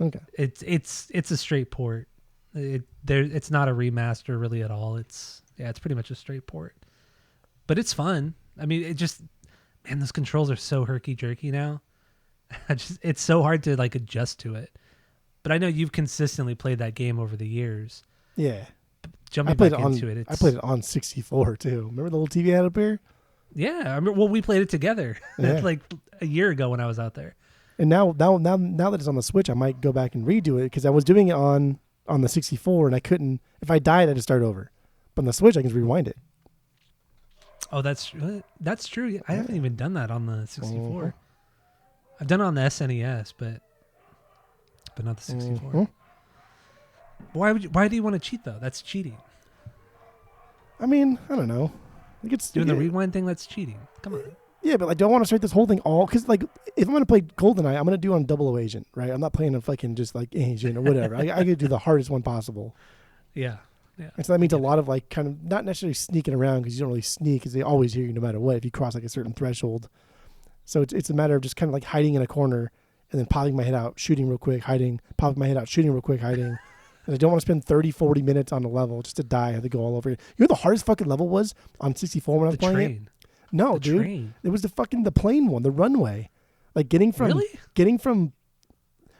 Okay. It's a straight port. It's not a remaster really at all. It's pretty much a straight port. But it's fun. I mean, those controls are so herky jerky now. It's so hard to like adjust to it. But I know you've consistently played that game over the years. Yeah. Jumping back into it. I played it on 64 too. Remember the little TV I had up here? Yeah, I remember. Well, we played it together Yeah. like a year ago when I was out there. And now that it's on the Switch, I might go back and redo it because I was doing it on the 64 and I couldn't. If I died, I had to start over. But on the Switch, I can just rewind it. Oh, that's true. Yeah, I haven't even done that on the 64. Mhm. I've done it on the SNES, but not the 64. Mhm. Why do you want to cheat though? That's cheating. I mean, I don't know. Like it's Doing the rewind thing, that's cheating. Come on. Yeah, but like, do I want to start this whole thing all? Because like, if I'm gonna play GoldenEye, I'm gonna do it on double O agent, right? I'm not playing a fucking just like agent or whatever. I gotta do the hardest one possible. Yeah. Yeah. And so that means a lot of like kind of not necessarily sneaking around because you don't really sneak because they always hear you no matter what if you cross like a certain threshold. So it's a matter of just kind of like hiding in a corner and then popping my head out, shooting real quick, hiding, popping my head out, shooting real quick, hiding. And I don't want to spend 30, 40 minutes on a level just to die. I have to go all over it. You know what the hardest fucking level was on 64 when I was playing it? No, the dude. Train. It was the plane one, the runway. Like getting from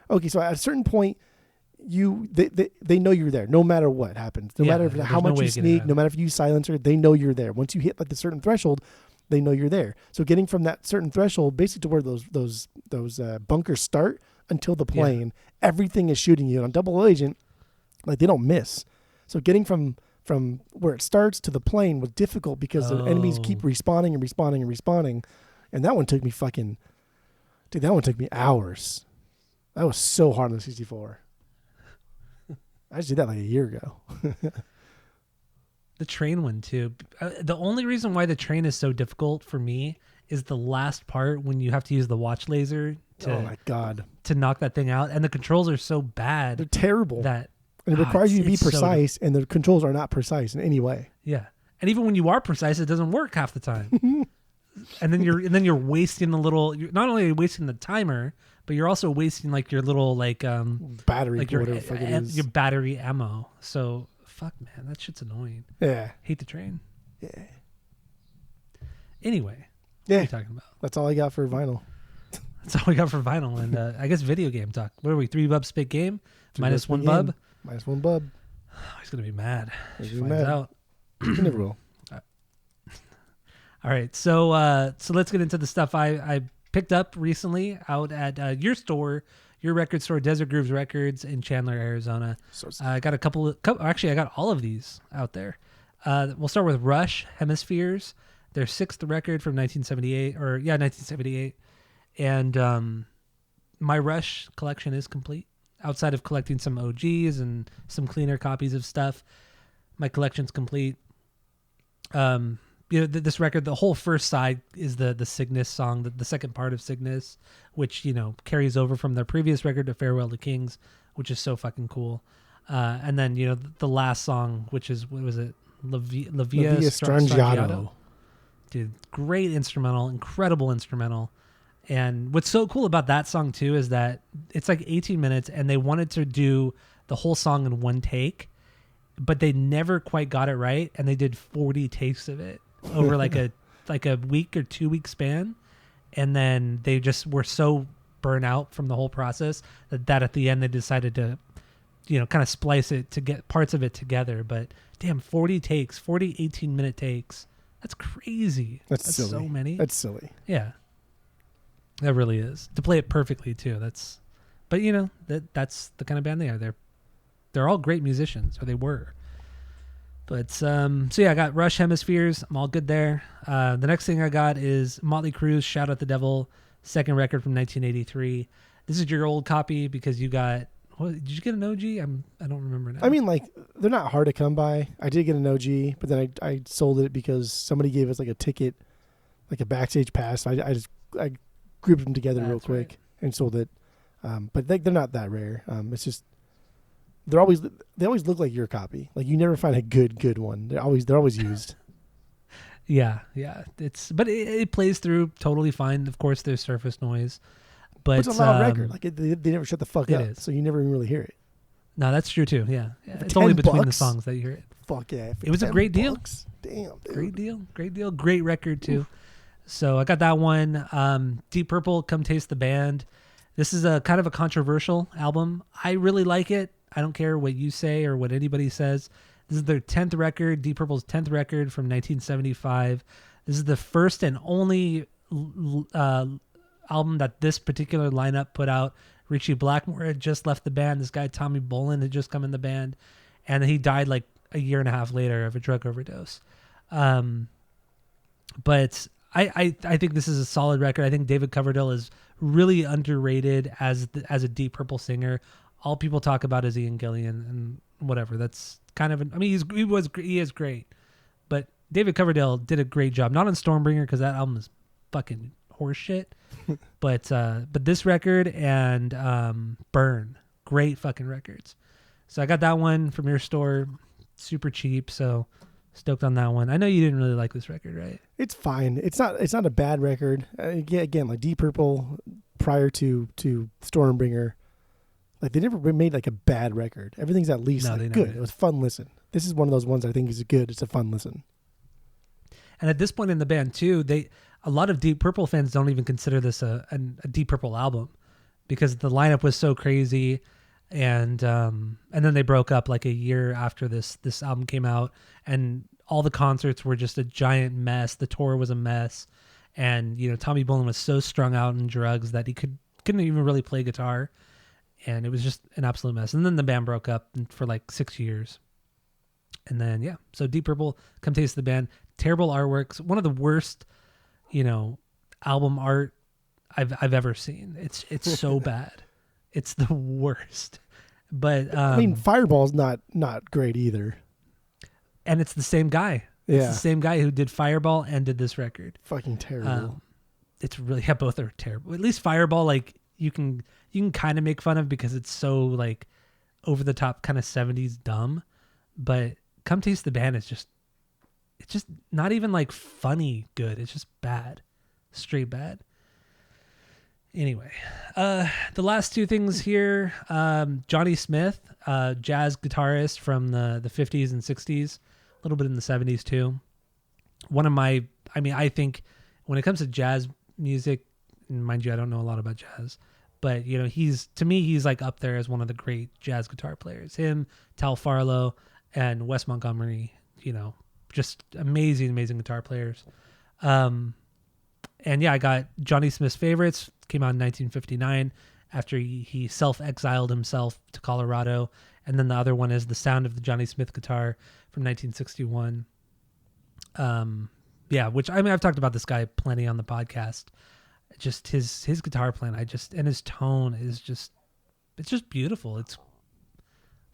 okay, so at a certain point they know you're there no matter what happens. No matter how much you sneak, no matter if you use silencer, they know you're there. Once you hit like the certain threshold, they know you're there. So getting from that certain threshold basically to where those bunkers start until the plane, everything is shooting you. And on double O agent, like they don't miss. So getting from where it starts to the plane was difficult because the enemies keep respawning and respawning and respawning. And that one took me hours. That was so hard on the 64. I just did that like a year ago. The train one too. The only reason why the train is so difficult for me is the last part when you have to use the watch laser oh my God, to knock that thing out. And the controls are so bad. They're terrible. That and it requires you to be precise, and the controls are not precise in any way. Yeah. And even when you are precise, it doesn't work half the time. and then you're wasting not only are you wasting the timer, but you're also wasting like your little like battery, like whatever the fuck it is. Your battery ammo. So fuck man, that shit's annoying. Yeah. Hate the train. Yeah. Anyway. Yeah. What are you talking about? That's all I got for vinyl. That's all we got for vinyl. And I guess video game talk. What are we? 3 bub spit game? Minus one bub? Minus one bub. He's gonna be mad. He's He finds out. He never will. All right, so let's get into the stuff I picked up recently out at your store, your record store, Desert Grooves Records in Chandler, Arizona. So I got actually, I got all of these out there. We'll start with Rush Hemispheres, their 6th record from 1978, and my Rush collection is complete. Outside of collecting some OGs and some cleaner copies of stuff, my collection's complete. This record, the whole first side is the Cygnus song, the second part of Cygnus, which carries over from their previous record to Farewell to Kings, which is so fucking cool. And then the last song, which is what was it, La Via Strangiato. Dude, great instrumental, incredible instrumental. And what's so cool about that song too is that it's like 18 minutes, and they wanted to do the whole song in one take, but they never quite got it right, and they did 40 takes of it over like a week or 2 week span, and then they just were so burnt out from the whole process that at the end they decided to kind of splice it to get parts of it together. But damn, 40 takes, 40 18-minute takes, that's crazy. That's silly. So many. That's silly. Yeah, that really is, to play it perfectly too. That's the kind of band they are. They're all great musicians, or they were. But so yeah, I got Rush Hemispheres. I'm all good there. The next thing I got is Motley Crue's Shout at the Devil, 2nd record from 1983. This is your old copy because you got. What, did you get an OG? I don't remember now. I mean, like, they're not hard to come by. I did get an OG, but then I sold it because somebody gave us like a ticket, like a backstage pass. I grouped them together real quick and sold it. But they're not that rare. It's just they always look like your copy. Like you never find a good one. They're always used. Yeah. But it plays through totally fine. Of course, there's surface noise, but it's a loud record. Like they never shut the fuck up, is. So you never even really hear it. No, that's true too. Yeah. It's only between the songs that you hear it. Fuck yeah! It was a great deal. Damn, dude. Great deal. Great record too. So I got that one. Deep Purple, Come Taste the Band. This is a kind of a controversial album. I really like it. I don't care what you say or what anybody says. This is their 10th record, Deep Purple's 10th record from 1975. This is the first and only album that this particular lineup put out. Richie Blackmore had just left the band. This guy, Tommy Bolin, had just come in the band. And he died like a year and a half later of a drug overdose. But I think this is a solid record. I think David Coverdale is really underrated as a Deep Purple singer. All people talk about is Ian Gillan, and whatever. That's kind of he is great, but David Coverdale did a great job. Not on Stormbringer because that album is fucking horseshit, but this record and Burn, great fucking records. So I got that one from your store, super cheap. So stoked on that one. I know you didn't really like this record, right? It's fine. It's not a bad record. Again, like Deep Purple prior to Stormbringer, like they never made like a bad record. Everything's at least like good. It was fun listen. This is one of those ones I think is good. It's a fun listen. And at this point in the band too, a lot of Deep Purple fans don't even consider this a Deep Purple album because the lineup was so crazy. And then they broke up like a year after this album came out, and all the concerts were just a giant mess. The tour was a mess, and Tommy Bolin was so strung out on drugs that he couldn't even really play guitar, and it was just an absolute mess. And then the band broke up for like 6 years, and then so Deep Purple, Come Taste the Band, terrible artworks, one of the worst, album art I've ever seen. It's so bad. It's the worst. But I mean, Fireball's not great either. And it's the same guy. Yeah. It's the same guy who did Fireball and did this record. Fucking terrible. It's really both are terrible. At least Fireball, like you can kind of make fun of because it's so like over the top kind of 70s dumb. But Come Taste the Band is it's just not even like funny good. It's just bad. Straight bad. Anyway, the last two things here, Johnny Smith, jazz guitarist from the 50s and 60s, a little bit in the 70s too. I think when it comes to jazz music, and mind you, I don't know a lot about jazz, but he's like up there as one of the great jazz guitar players. Him, Tal Farlow, and Wes Montgomery, just amazing guitar players. And I got Johnny Smith's Favorites, came out in 1959 after he self-exiled himself to Colorado. And then the other one is The Sound of the Johnny Smith Guitar from 1961. Which I've talked about this guy plenty on the podcast. Just his guitar playing, and his tone is it's just beautiful.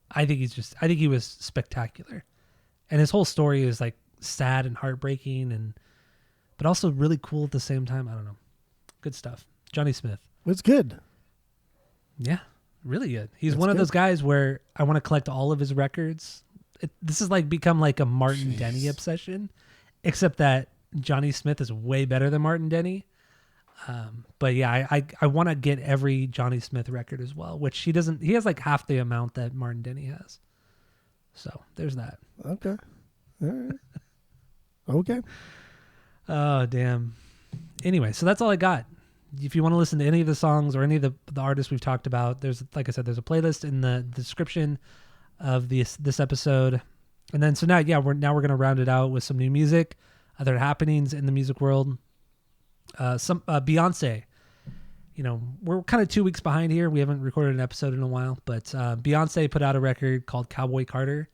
I think he was spectacular. And his whole story is like sad and heartbreaking but also really cool at the same time. I don't know. Good stuff. Johnny Smith. It's good. Yeah, really good. He's one of those guys where I want to collect all of his records. This has like become like a Martin Denny obsession, except that Johnny Smith is way better than Martin Denny. But I want to get every Johnny Smith record as well, which he doesn't. He has like half the amount that Martin Denny has. So there's that. Okay. All right. Okay. Oh, damn. Anyway, so that's all I got. If you want to listen to any of the songs or any of the artists we've talked about, there's, like I said, there's a playlist in the description of this episode. And then, so now we're going to round it out with some new music, other happenings in the music world. Some Beyonce. We're kind of 2 weeks behind here. We haven't recorded an episode in a while, but Beyonce put out a record called Cowboy Carter.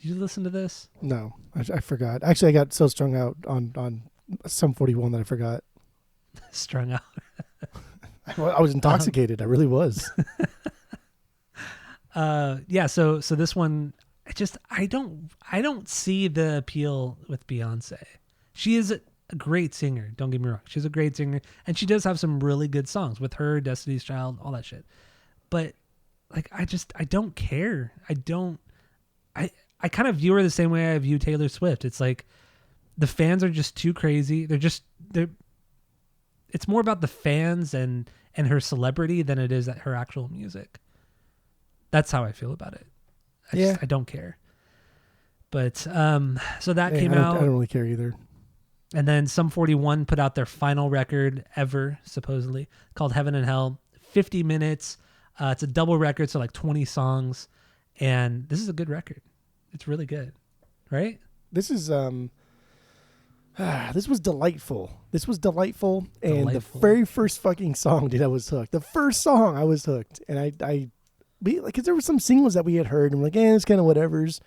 Did you listen to this? No, I forgot. Actually, I got so strung out on Sum 41 that I forgot. Strung out. I was intoxicated. I really was. So this one, I don't see the appeal with Beyonce. She is a great singer. Don't get me wrong. She's a great singer, and she does have some really good songs with her, Destiny's Child, all that shit. But like, I don't care. I kind of view her the same way I view Taylor Swift. It's like the fans are just too crazy. It's more about the fans and her celebrity than it is at her actual music. That's how I feel about it. I don't care. But so that came out. I don't really care either. And then Sum 41 put out their final record ever, supposedly, called Heaven and Hell. 50 minutes. It's a double record, so like 20 songs. And this is a good record. It's really good. Right? This is this was delightful. And the very first fucking song, dude, I was hooked. The first song, I was hooked. And because there were some singles that we had heard, and we're like, it's kind of whatever's.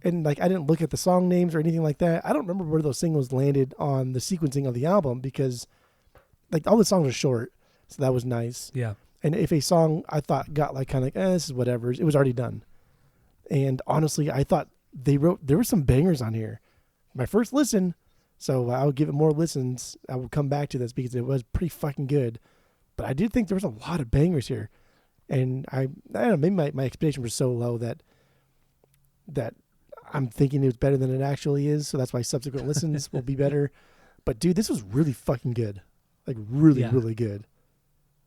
And like, I didn't look at the song names or anything like that. I don't remember where those singles landed on the sequencing of the album because like all the songs are short. So that was nice. Yeah. And if a song I thought got like kind of like, this is whatever, it was already done. And honestly, I thought there were some bangers on here. My first listen, so I'll give it more listens. I will come back to this because it was pretty fucking good. But I did think there was a lot of bangers here. And I don't know, maybe my expectation was so low that I'm thinking it was better than it actually is. So that's why subsequent listens will be better. But dude, this was really fucking good. Like really, really good.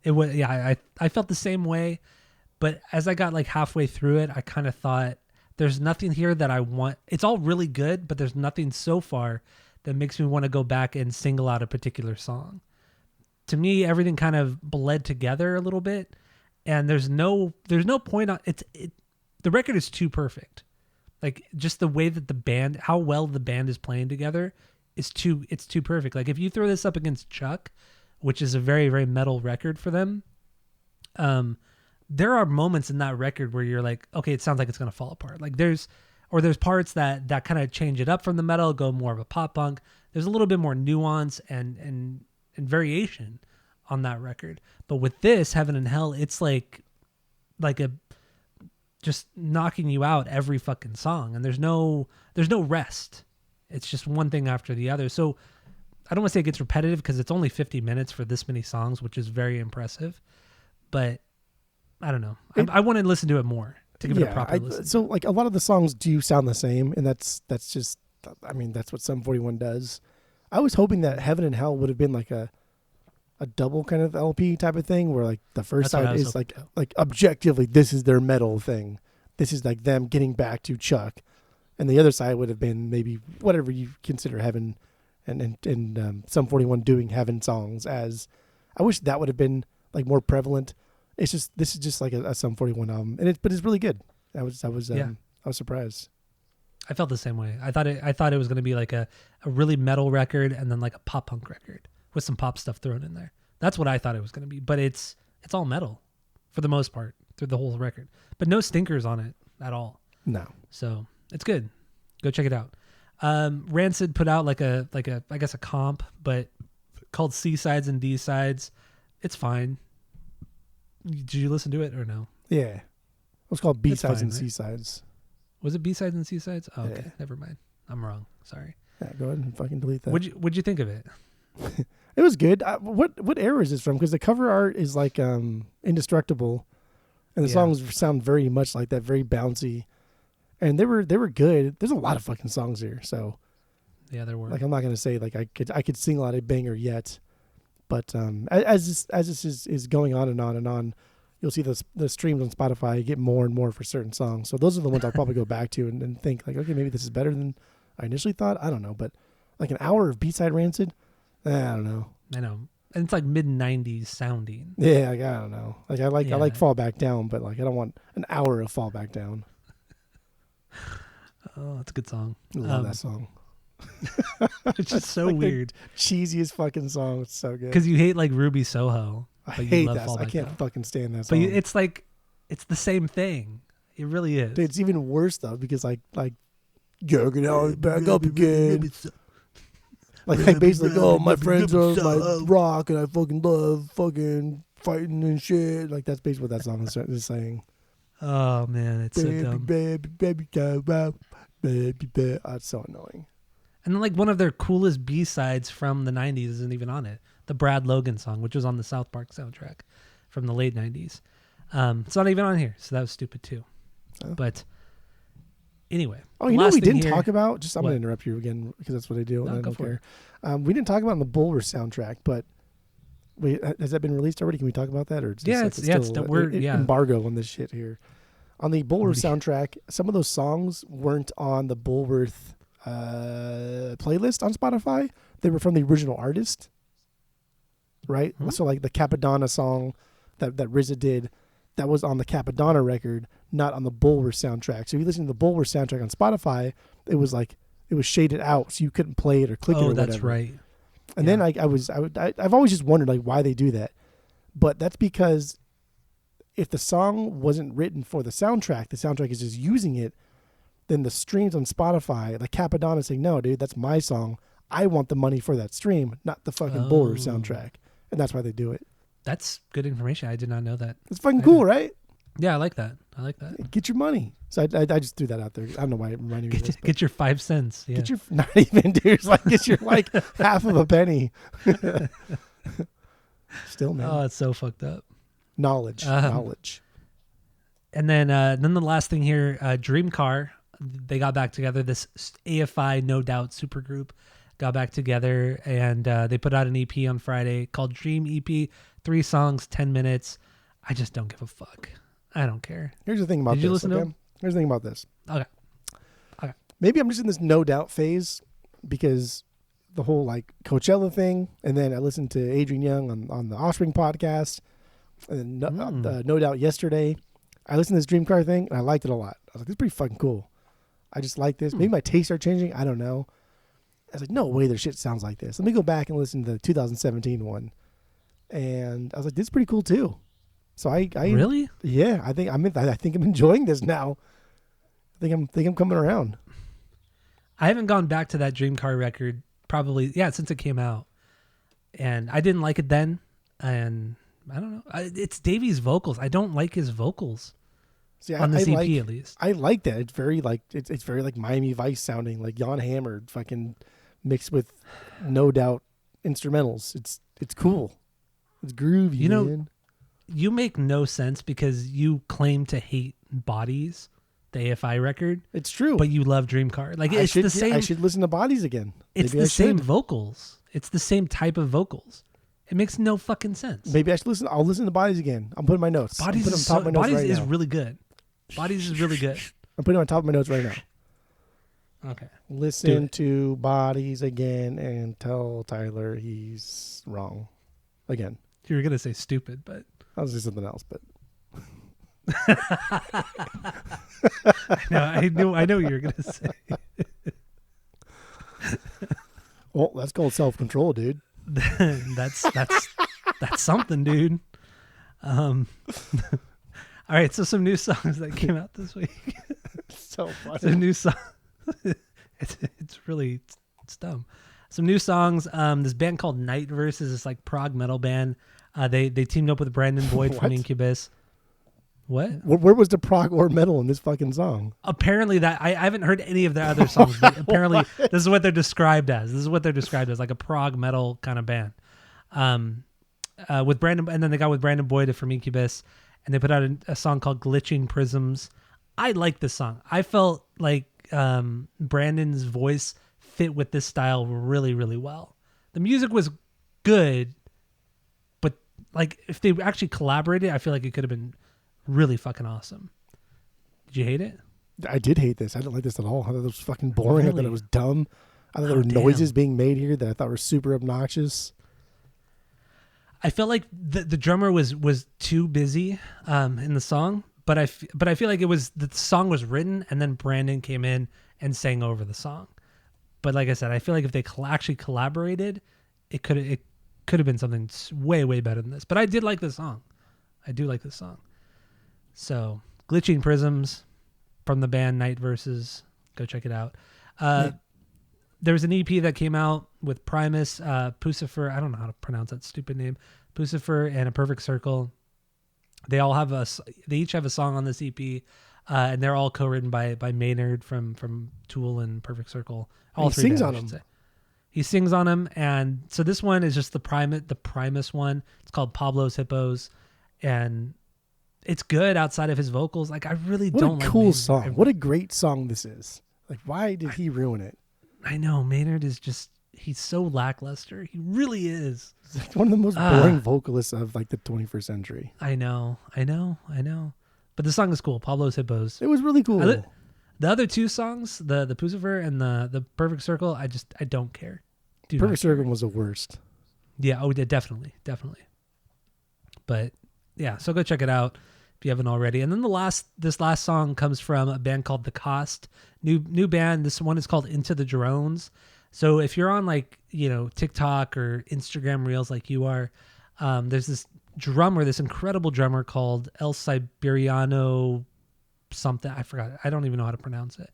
It was, I felt the same way. But as I got like halfway through it, I kind of thought there's nothing here that I want. It's all really good, but there's nothing so far that makes me want to go back and single out a particular song. To me, everything kind of bled together a little bit. And there's no point on the record is too perfect. Like just the way that the band, how well the band is playing together it's too perfect. Like if you throw this up against Chuck, which is a very, very metal record for them, there are moments in that record where you're like, okay, it sounds like it's going to fall apart. Like there's parts that kind of change it up from the metal, go more of a pop punk. There's a little bit more nuance and variation on that record. But with this, Heaven and Hell, it's like a just knocking you out every fucking song, and there's no rest. It's just one thing after the other. So I don't want to say it gets repetitive because it's only 50 minutes for this many songs, which is very impressive. But I don't know. I want to listen to it more to give it a proper listen. So like a lot of the songs do sound the same, and that's just, I mean, that's what Sum 41 does. I was hoping that Heaven and Hell would have been like a double kind of LP type of thing where like the first side is like objectively this is their metal thing. This is like them getting back to Chuck. And the other side would have been maybe whatever you consider Heaven and Sum 41 doing Heaven songs as. I wish that would have been like more prevalent. It's just, this is just like a Sum 41 album, but it's really good. I was surprised. I felt the same way. I thought it was going to be like a really metal record and then like a pop punk record with some pop stuff thrown in there. That's what I thought it was going to be, but it's all metal for the most part through the whole record, but no stinkers on it at all. No. So it's good. Go check it out. Rancid put out like a I guess a comp, but called C-Sides and D-Sides. It's fine. Did you listen to it or no? Yeah. It was called B-Sides and right? C-Sides. Was it B-Sides and C-Sides? Oh, okay. Yeah. Never mind. I'm wrong. Sorry. Yeah, go ahead and fucking delete that. What'd you think of it? It was good. What era is this from? Because the cover art is like Indestructible, and the songs sound very much like that, very bouncy, and they were good. There's a lot of fucking songs here, so yeah, there were. Like I'm not gonna say like I could sing a lot of banger yet, but as this is going on and on and on, you'll see the streams on Spotify get more and more for certain songs. So those are the ones I'll probably go back to and think like, okay, maybe this is better than I initially thought. I don't know, but like an hour of B-side Rancid. I don't know. I know. And it's like mid-90s sounding. Yeah, I don't know. Like I like Fall Back Down, but like I don't want an hour of Fall Back Down. Oh, it's a good song. I love that song. It's just so like weird. Cheesiest fucking song. It's so good. Because you hate like Ruby Soho. I but hate you love that. Fall I Back can't Down. fucking stand that song. But it's like, it's the same thing. It really is. Dude, it's even worse though because like jerking out back up again. Like basically, oh, my friends are my rock, and I fucking love fucking fighting and shit. Like that's basically what that song is saying. Oh man, it's so dumb. Baby, it's so annoying. And then like one of their coolest B-sides from the 90s isn't even on it. The Brad Logan song, which was on the South Park soundtrack from the late 90s. It's not even on here, so that was stupid too. Oh. But anyway. Oh, you know what we didn't talk about? Just I'm going to interrupt you again because that's what I do. No, and I go don't for care. We didn't talk about it on the Bulwer soundtrack, but has that been released already? Can we talk about that? Or it's embargo on this shit here. On the Bulwer soundtrack, some of those songs weren't on the Bulworth playlist on Spotify. They were from the original artist, right? Mm-hmm. So like the Capadonna song that RZA did, that was on the Capadonna record, not on the Bulwer soundtrack. So if you listen to the Bulwer soundtrack on Spotify, it was shaded out, so you couldn't play it or click it or whatever. Oh, that's right. And then I've always just wondered like why they do that, but that's because if the song wasn't written for the soundtrack is just using it, then the streams on Spotify, like Capadonna saying, no, dude, that's my song. I want the money for that stream, not the fucking Bulwer soundtrack. And that's why they do it. That's good information. I did not know that. It's fucking cool, right? Yeah, I like that. I like that. Get your money. So I just threw that out there. I don't know why it reminded me of this. Get your 5 cents. Yeah. Get your not even, dude. It's like get your like half of a penny. Still, man. Oh, it's so fucked up. Knowledge. And then the last thing here, Dream Car, they got back together. This AFI No Doubt supergroup got back together, and they put out an EP on Friday called Dream EP. 3 songs, 10 minutes. I just don't give a fuck. I don't care. Here's the thing about Did this. you listen to them? Here's the thing about this. Okay. Maybe I'm just in this No Doubt phase because the whole like Coachella thing, and then I listened to Adrian Young on the Offspring podcast, and then No Doubt yesterday. I listened to this Dream Car thing, and I liked it a lot. I was like, this is pretty fucking cool. I just like this. Maybe my tastes are changing. I don't know. I was like, no way their shit sounds like this. Let me go back and listen to the 2017 one. And I was like, this is pretty cool too. So I really? Yeah, I think I'm enjoying this now. I think I'm coming around. I haven't gone back to that Dream Car record probably since it came out. And I didn't like it then, and I don't know. It's Davey's vocals. I don't like his vocals. See, on this EP at least. I like that. It's very like it's very like Miami Vice sounding, like Jan Hammer fucking mixed with No Doubt instrumentals. It's cool. It's groovy. You know, man. You make no sense because you claim to hate Bodies, the AFI record. It's true. But you love Dream Car. Like the same. I should listen to Bodies again. It's the same vocals. It's the same type of vocals. It makes no fucking sense. Maybe I should listen. I'll listen to Bodies again. I'm putting my notes. Bodies is really good. Bodies is really good. I'm putting it on top of my notes right now. Okay. Listen to Bodies again and tell Tyler he's wrong. Again. You were gonna say stupid, but I was just something else, but no, I know what you were gonna say. Well, that's called self-control, dude. that's something, dude. All right, so some new songs that came out this week. So funny. Some new song. It's really dumb. Some new songs. This band called Night Versus, this like prog metal band. They teamed up with Brandon Boyd from Incubus. What? Where was the prog or metal in this fucking song? Apparently that I haven't heard any of their other songs, but apparently this is what they're described as. This is what they're described as, like a prog metal kind of band. With Brandon, and then they got with Brandon Boyd from Incubus, and they put out a song called Glitching Prisms. I like this song. I felt like Brandon's voice fit with this style really, really well. The music was good, but like if they actually collaborated, I feel like it could have been really fucking awesome. Did you hate it? I did hate this. I didn't like this at all. I thought it was fucking boring. Really? I thought it was dumb. I thought there were noises being made here that I thought were super obnoxious. I felt like the drummer was too busy in the song, but I feel like the song was written and then Brandon came in and sang over the song. But like I said, I feel like if they actually collaborated, it could have been something way better than this. But I did like this song. I do like this song. So, Glitching Prisms from the band Night Versus. Go check it out. There was an EP that came out with Primus, Pucifer. I don't know how to pronounce that stupid name. Pucifer and A Perfect Circle. They each have a song on this EP, and they're all co-written by Maynard from Tool and Perfect Circle. He sings on them. He sings on them, and so this one is just the Primus one. It's called Pablo's Hippos, and it's good outside of his vocals. Like I really don't like. What a cool song! What a great song this is. Like why did he ruin it? I know Maynard is he's so lackluster. He really is. He's like one of the most boring vocalists of like the 21st century. I know. But the song is cool. Pablo's Hippos. It was really cool. The other two songs, the Pucifer and the Perfect Circle, I don't care. Perfect Circle was the worst. Yeah, definitely. But yeah, so go check it out if you haven't already. And then this last song comes from a band called The Cost. New band. This one is called Into the Drones. So if you're on like, TikTok or Instagram Reels like you are, there's this incredible drummer called El Siberiano something. I forgot. I don't even know how to pronounce it.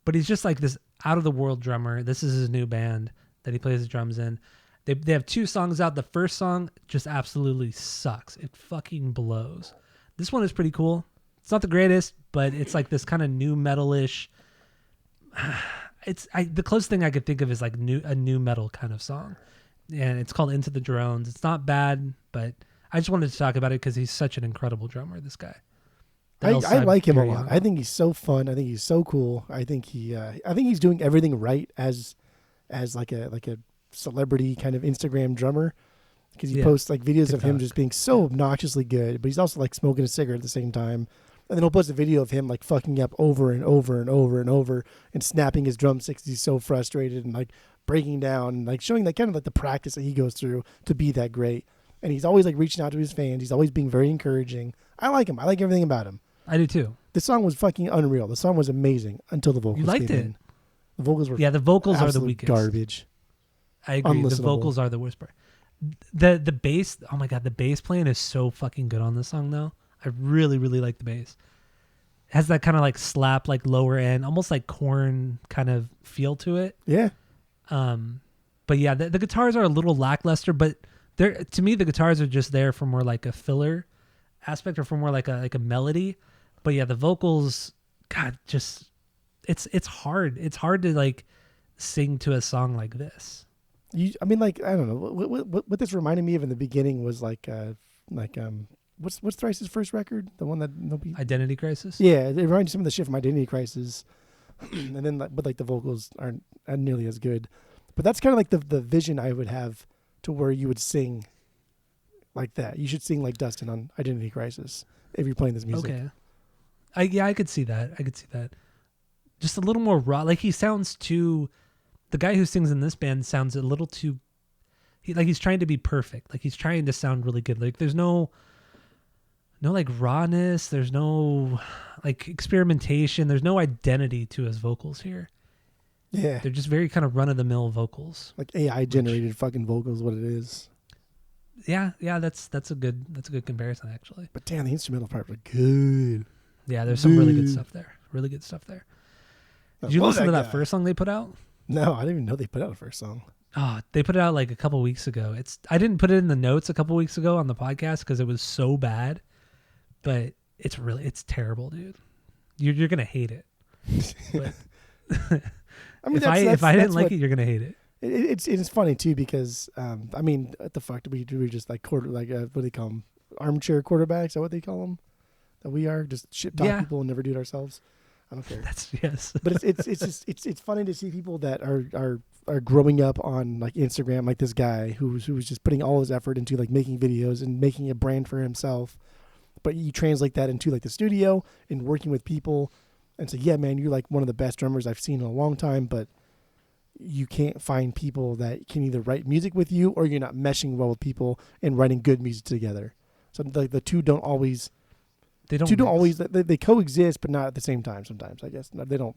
But he's just like this out of the world drummer. This is his new band that he plays the drums in. They have 2 songs out. The first song just absolutely sucks. It fucking blows. This one is pretty cool. It's not the greatest, but it's like this kind of new metal-ish. The closest thing I could think of is like a new metal kind of song, and it's called Into the Drones. It's not bad, but I just wanted to talk about it because he's such an incredible drummer. This guy. I like him a lot. I think he's so fun. I think he's so cool. I think he's doing everything right as like a celebrity kind of Instagram drummer, because he posts like videos TikTok. of him just being so obnoxiously good, but he's also like smoking a cigarette at the same time. And then he'll post a video of him like fucking up over and over and over and over and snapping his drumsticks. He's so frustrated and like breaking down and like showing like kind of like the practice that he goes through to be that great. And he's always like reaching out to his fans. He's always being very encouraging. I like him. I like everything about him. I do too. The song was fucking unreal. The song was amazing until the vocals. You liked came it. in. The vocals were The vocals are the absolute weakest. garbage. I agree. The Unlistenable. vocals are the worst part. The bass. Oh my god, the bass playing is so fucking good on this song though. I really really like the bass. It has that kind of like slap, like lower end, almost like Korn kind of feel to it. Yeah. But yeah, the guitars are a little lackluster, but they're, to me, the guitars are just there for more like a filler aspect or for more like a melody. But yeah, the vocals, God, just it's hard. It's hard to like sing to a song like this. I mean, like, I don't know what this reminded me of in the beginning was like what's Thrice's first record? The one that nobody. Identity Crisis. Yeah, it reminds me of some of the shit from Identity Crisis, and then but like the vocals aren't nearly as good. But that's kind of like the vision I would have to where you would sing like that. You should sing like Dustin on Identity Crisis if you're playing this music. Okay. I could see that. I could see that. Just a little more raw. Like he sounds too. The guy who sings in this band sounds a little too. He's trying to be perfect. Like he's trying to sound really good. Like there's no like rawness. There's no like experimentation. There's no identity to his vocals here. Yeah. They're just very kind of run of the mill vocals. Like AI generated fucking vocals, what it is. Yeah, that's a good comparison actually. But damn, the instrumental part was good. Yeah, there's some really good stuff there. Really good stuff there. I Did you love listen to that guy. first song they put out? No, I didn't even know they put out a first song. Oh, they put it out like a couple weeks ago. I didn't put it in the notes a couple weeks ago on the podcast because it was so bad, but it's terrible, dude. You're gonna hate it. But I mean, if I didn't like it, you're gonna hate it. It's funny too because I mean, what the fuck do we just like what do they call them? Armchair quarterbacks? Is that what they call them? That we are just shit talk people and never do it ourselves. I don't care. That's yes. But it's just it's funny to see people that are growing up on like Instagram, like this guy who was just putting all his effort into like making videos and making a brand for himself. But you translate that into like the studio and working with people and say, yeah, man, you're like one of the best drummers I've seen in a long time, but you can't find people that can either write music with you or you're not meshing well with people and writing good music together. So the two don't always. They don't always they coexist, but not at the same time. Sometimes I guess they don't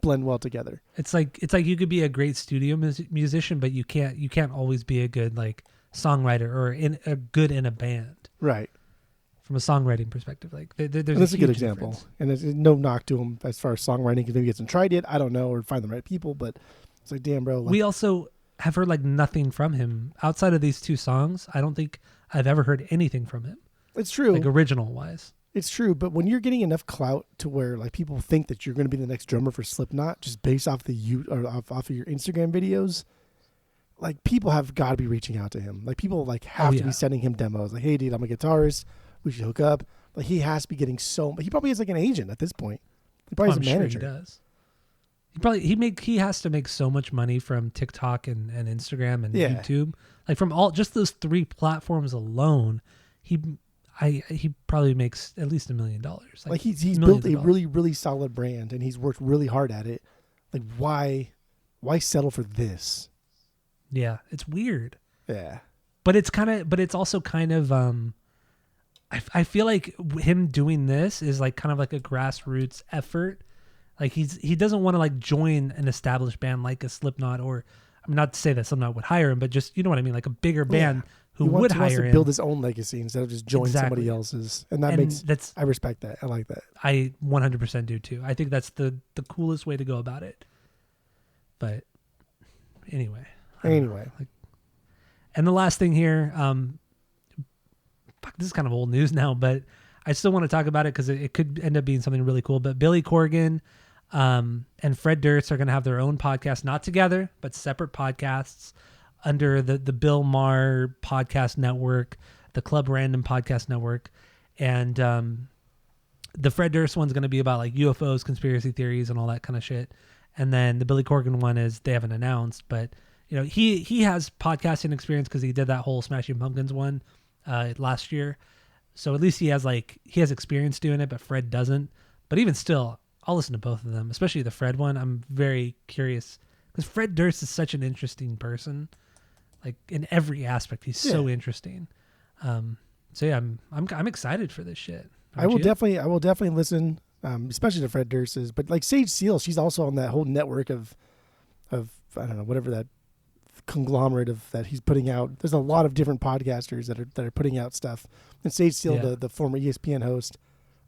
blend well together. It's like you could be a great studio musician, but you can't always be a good like songwriter or good in a band. Right. From a songwriting perspective, like there's that's a good huge example. difference. And there's no knock to him as far as songwriting because maybe he hasn't tried it. I don't know, or find the right people. But it's like, damn, bro. Like, We also have heard like nothing from him outside of these two songs. I don't think I've ever heard anything from him. It's true. Like original wise. It's true, but when you're getting enough clout to where like people think that you're going to be the next drummer for Slipknot just based off off of your Instagram videos, like people have got to be reaching out to him. Like people like have to be sending him demos. Like, hey, dude, I'm a guitarist. We should hook up. Like he has to be getting so. He probably has like an agent at this point. He probably has a manager. Sure he does. He has to make so much money from TikTok and Instagram and YouTube. Like from just those three platforms alone, he probably makes at least $1 million. Like he's built a really, really solid brand and he's worked really hard at it. Like why settle for this? Yeah, it's weird. Yeah. But it's also kind of I feel like him doing this is like kind of like a grassroots effort. Like he doesn't want to like join an established band like a Slipknot or I'm not to say that Slipknot would hire him, but just you know what I mean, like a bigger band who would hire him. He wants to build his own legacy instead of just join somebody else's, and I respect that. I like that. I 100% do too. I think that's the coolest way to go about it. But anyway. And the last thing here, this is kind of old news now, but I still want to talk about it because it could end up being something really cool. But Billy Corgan and Fred Durst are going to have their own podcast, not together, but separate podcasts under the Bill Maher Podcast Network, the Club Random Podcast Network. And the Fred Durst one's going to be about like UFOs, conspiracy theories, and all that kind of shit. And then the Billy Corgan one is they haven't announced, but you know he has podcasting experience because he did that whole Smashing Pumpkins one last year. So at least he has experience doing it, but Fred doesn't. But even still, I'll listen to both of them, especially the Fred one. I'm very curious because Fred Durst is such an interesting person, like in every aspect. He's so interesting. So yeah, I'm excited for this shit. I will definitely listen, especially to Fred Durst's. But like Sage Seal, she's also on that whole network of I don't know, whatever that conglomerate of that he's putting out. There's a lot of different podcasters that are putting out stuff. And Sage Seal, the former ESPN host,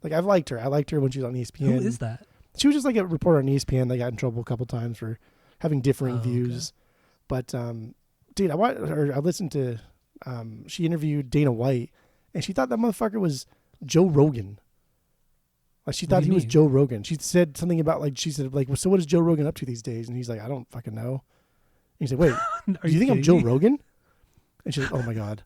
like I've liked her. I liked her when she was on ESPN. Who is that? She was just like a reporter on ESPN. They got in trouble a couple times for having differing views. Okay. But dude, I listened to. She interviewed Dana White, and she thought that motherfucker was Joe Rogan. Like she thought he was Joe Rogan. She said something about well, so what is Joe Rogan up to these days? And he's like, I don't fucking know. And he said, wait, do you think I'm Joe Rogan? And she's like, oh my God.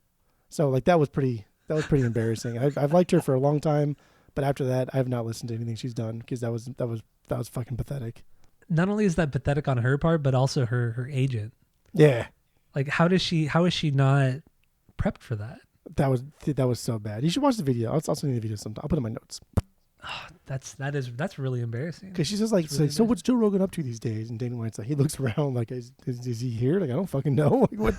So like that was pretty embarrassing. I've liked her for a long time, but after that, I have not listened to anything she's done because that was fucking pathetic. Not only is that pathetic on her part, but also her agent. Yeah. Like how is she not prepped for that? That was so bad. You should watch the video. I'll send you the video sometime. I'll put it in my notes. Oh, that's really embarrassing. Because she's just like, so what's Joe Rogan up to these days? And Dana White's like, he looks around like, is he here? Like, I don't fucking know. Like, what?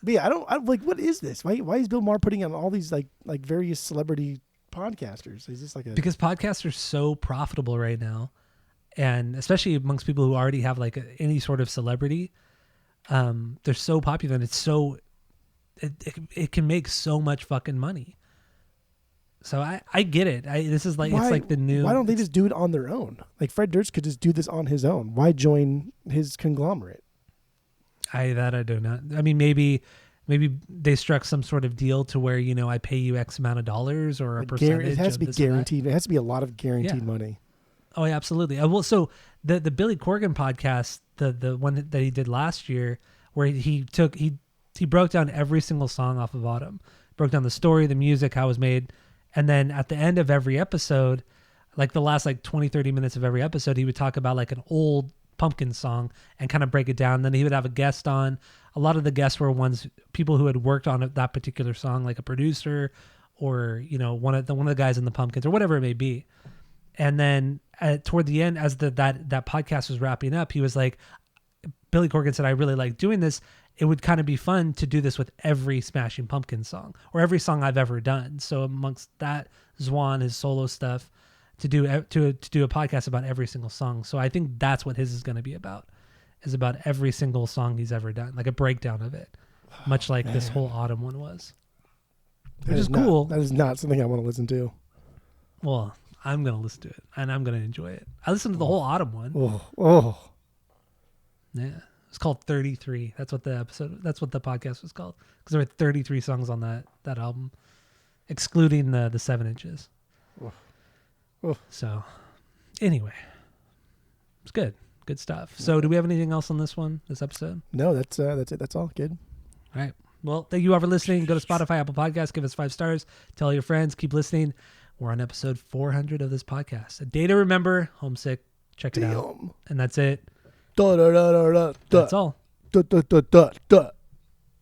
But yeah, I'm like, what is this? Why is Bill Maher putting on all these like various celebrity podcasters? Is this like because podcasts are so profitable right now, and especially amongst people who already have like any sort of celebrity, they're so popular and it's so it can make so much fucking money. So I get it. This is like, it's like the new. Why don't they just do it on their own? Like Fred Durst could just do this on his own. Why join his conglomerate? I do not. I mean, maybe they struck some sort of deal to where, you know, I pay you X amount of dollars or a percentage. It has to be guaranteed. It has to be a lot of guaranteed money. Oh, yeah, absolutely. Well, so the Billy Corgan podcast, the one that he did last year, where he broke down every single song off of Autumn, broke down the story, the music, how it was made. And then at the end of every episode, like the last like 20, 30 minutes of every episode, he would talk about like an old Pumpkin song and kind of break it down. Then he would have a guest on. A lot of the guests were people who had worked on that particular song, like a producer or, you know, one of the guys in the Pumpkins or whatever it may be. And then toward the end, as that podcast was wrapping up, he was like, Billy Corgan said, I really like doing this. It would kind of be fun to do this with every Smashing Pumpkins song or every song I've ever done. So amongst that, Zwan, his solo stuff, to do a podcast about every single song. So I think that's what his is going to be about, is about every single song he's ever done, like a breakdown of it, much like this whole Autumn one was. Which is cool. That is not something I want to listen to. Well, I'm going to listen to it and I'm going to enjoy it. I listened to the whole Autumn one. Oh. Yeah. It's called 33. That's what the podcast was called. Because there were 33 songs on that album, excluding the 7 inches. So, anyway, it's good stuff. So, do we have anything else on this episode? No, that's it. That's all. Good. All right. Well, thank you all for listening. Go to Spotify, Apple Podcasts, give us 5 stars. Tell your friends. Keep listening. We're on episode 400 of this podcast. A day to remember. Homesick. Check it out. And that's it. That's all.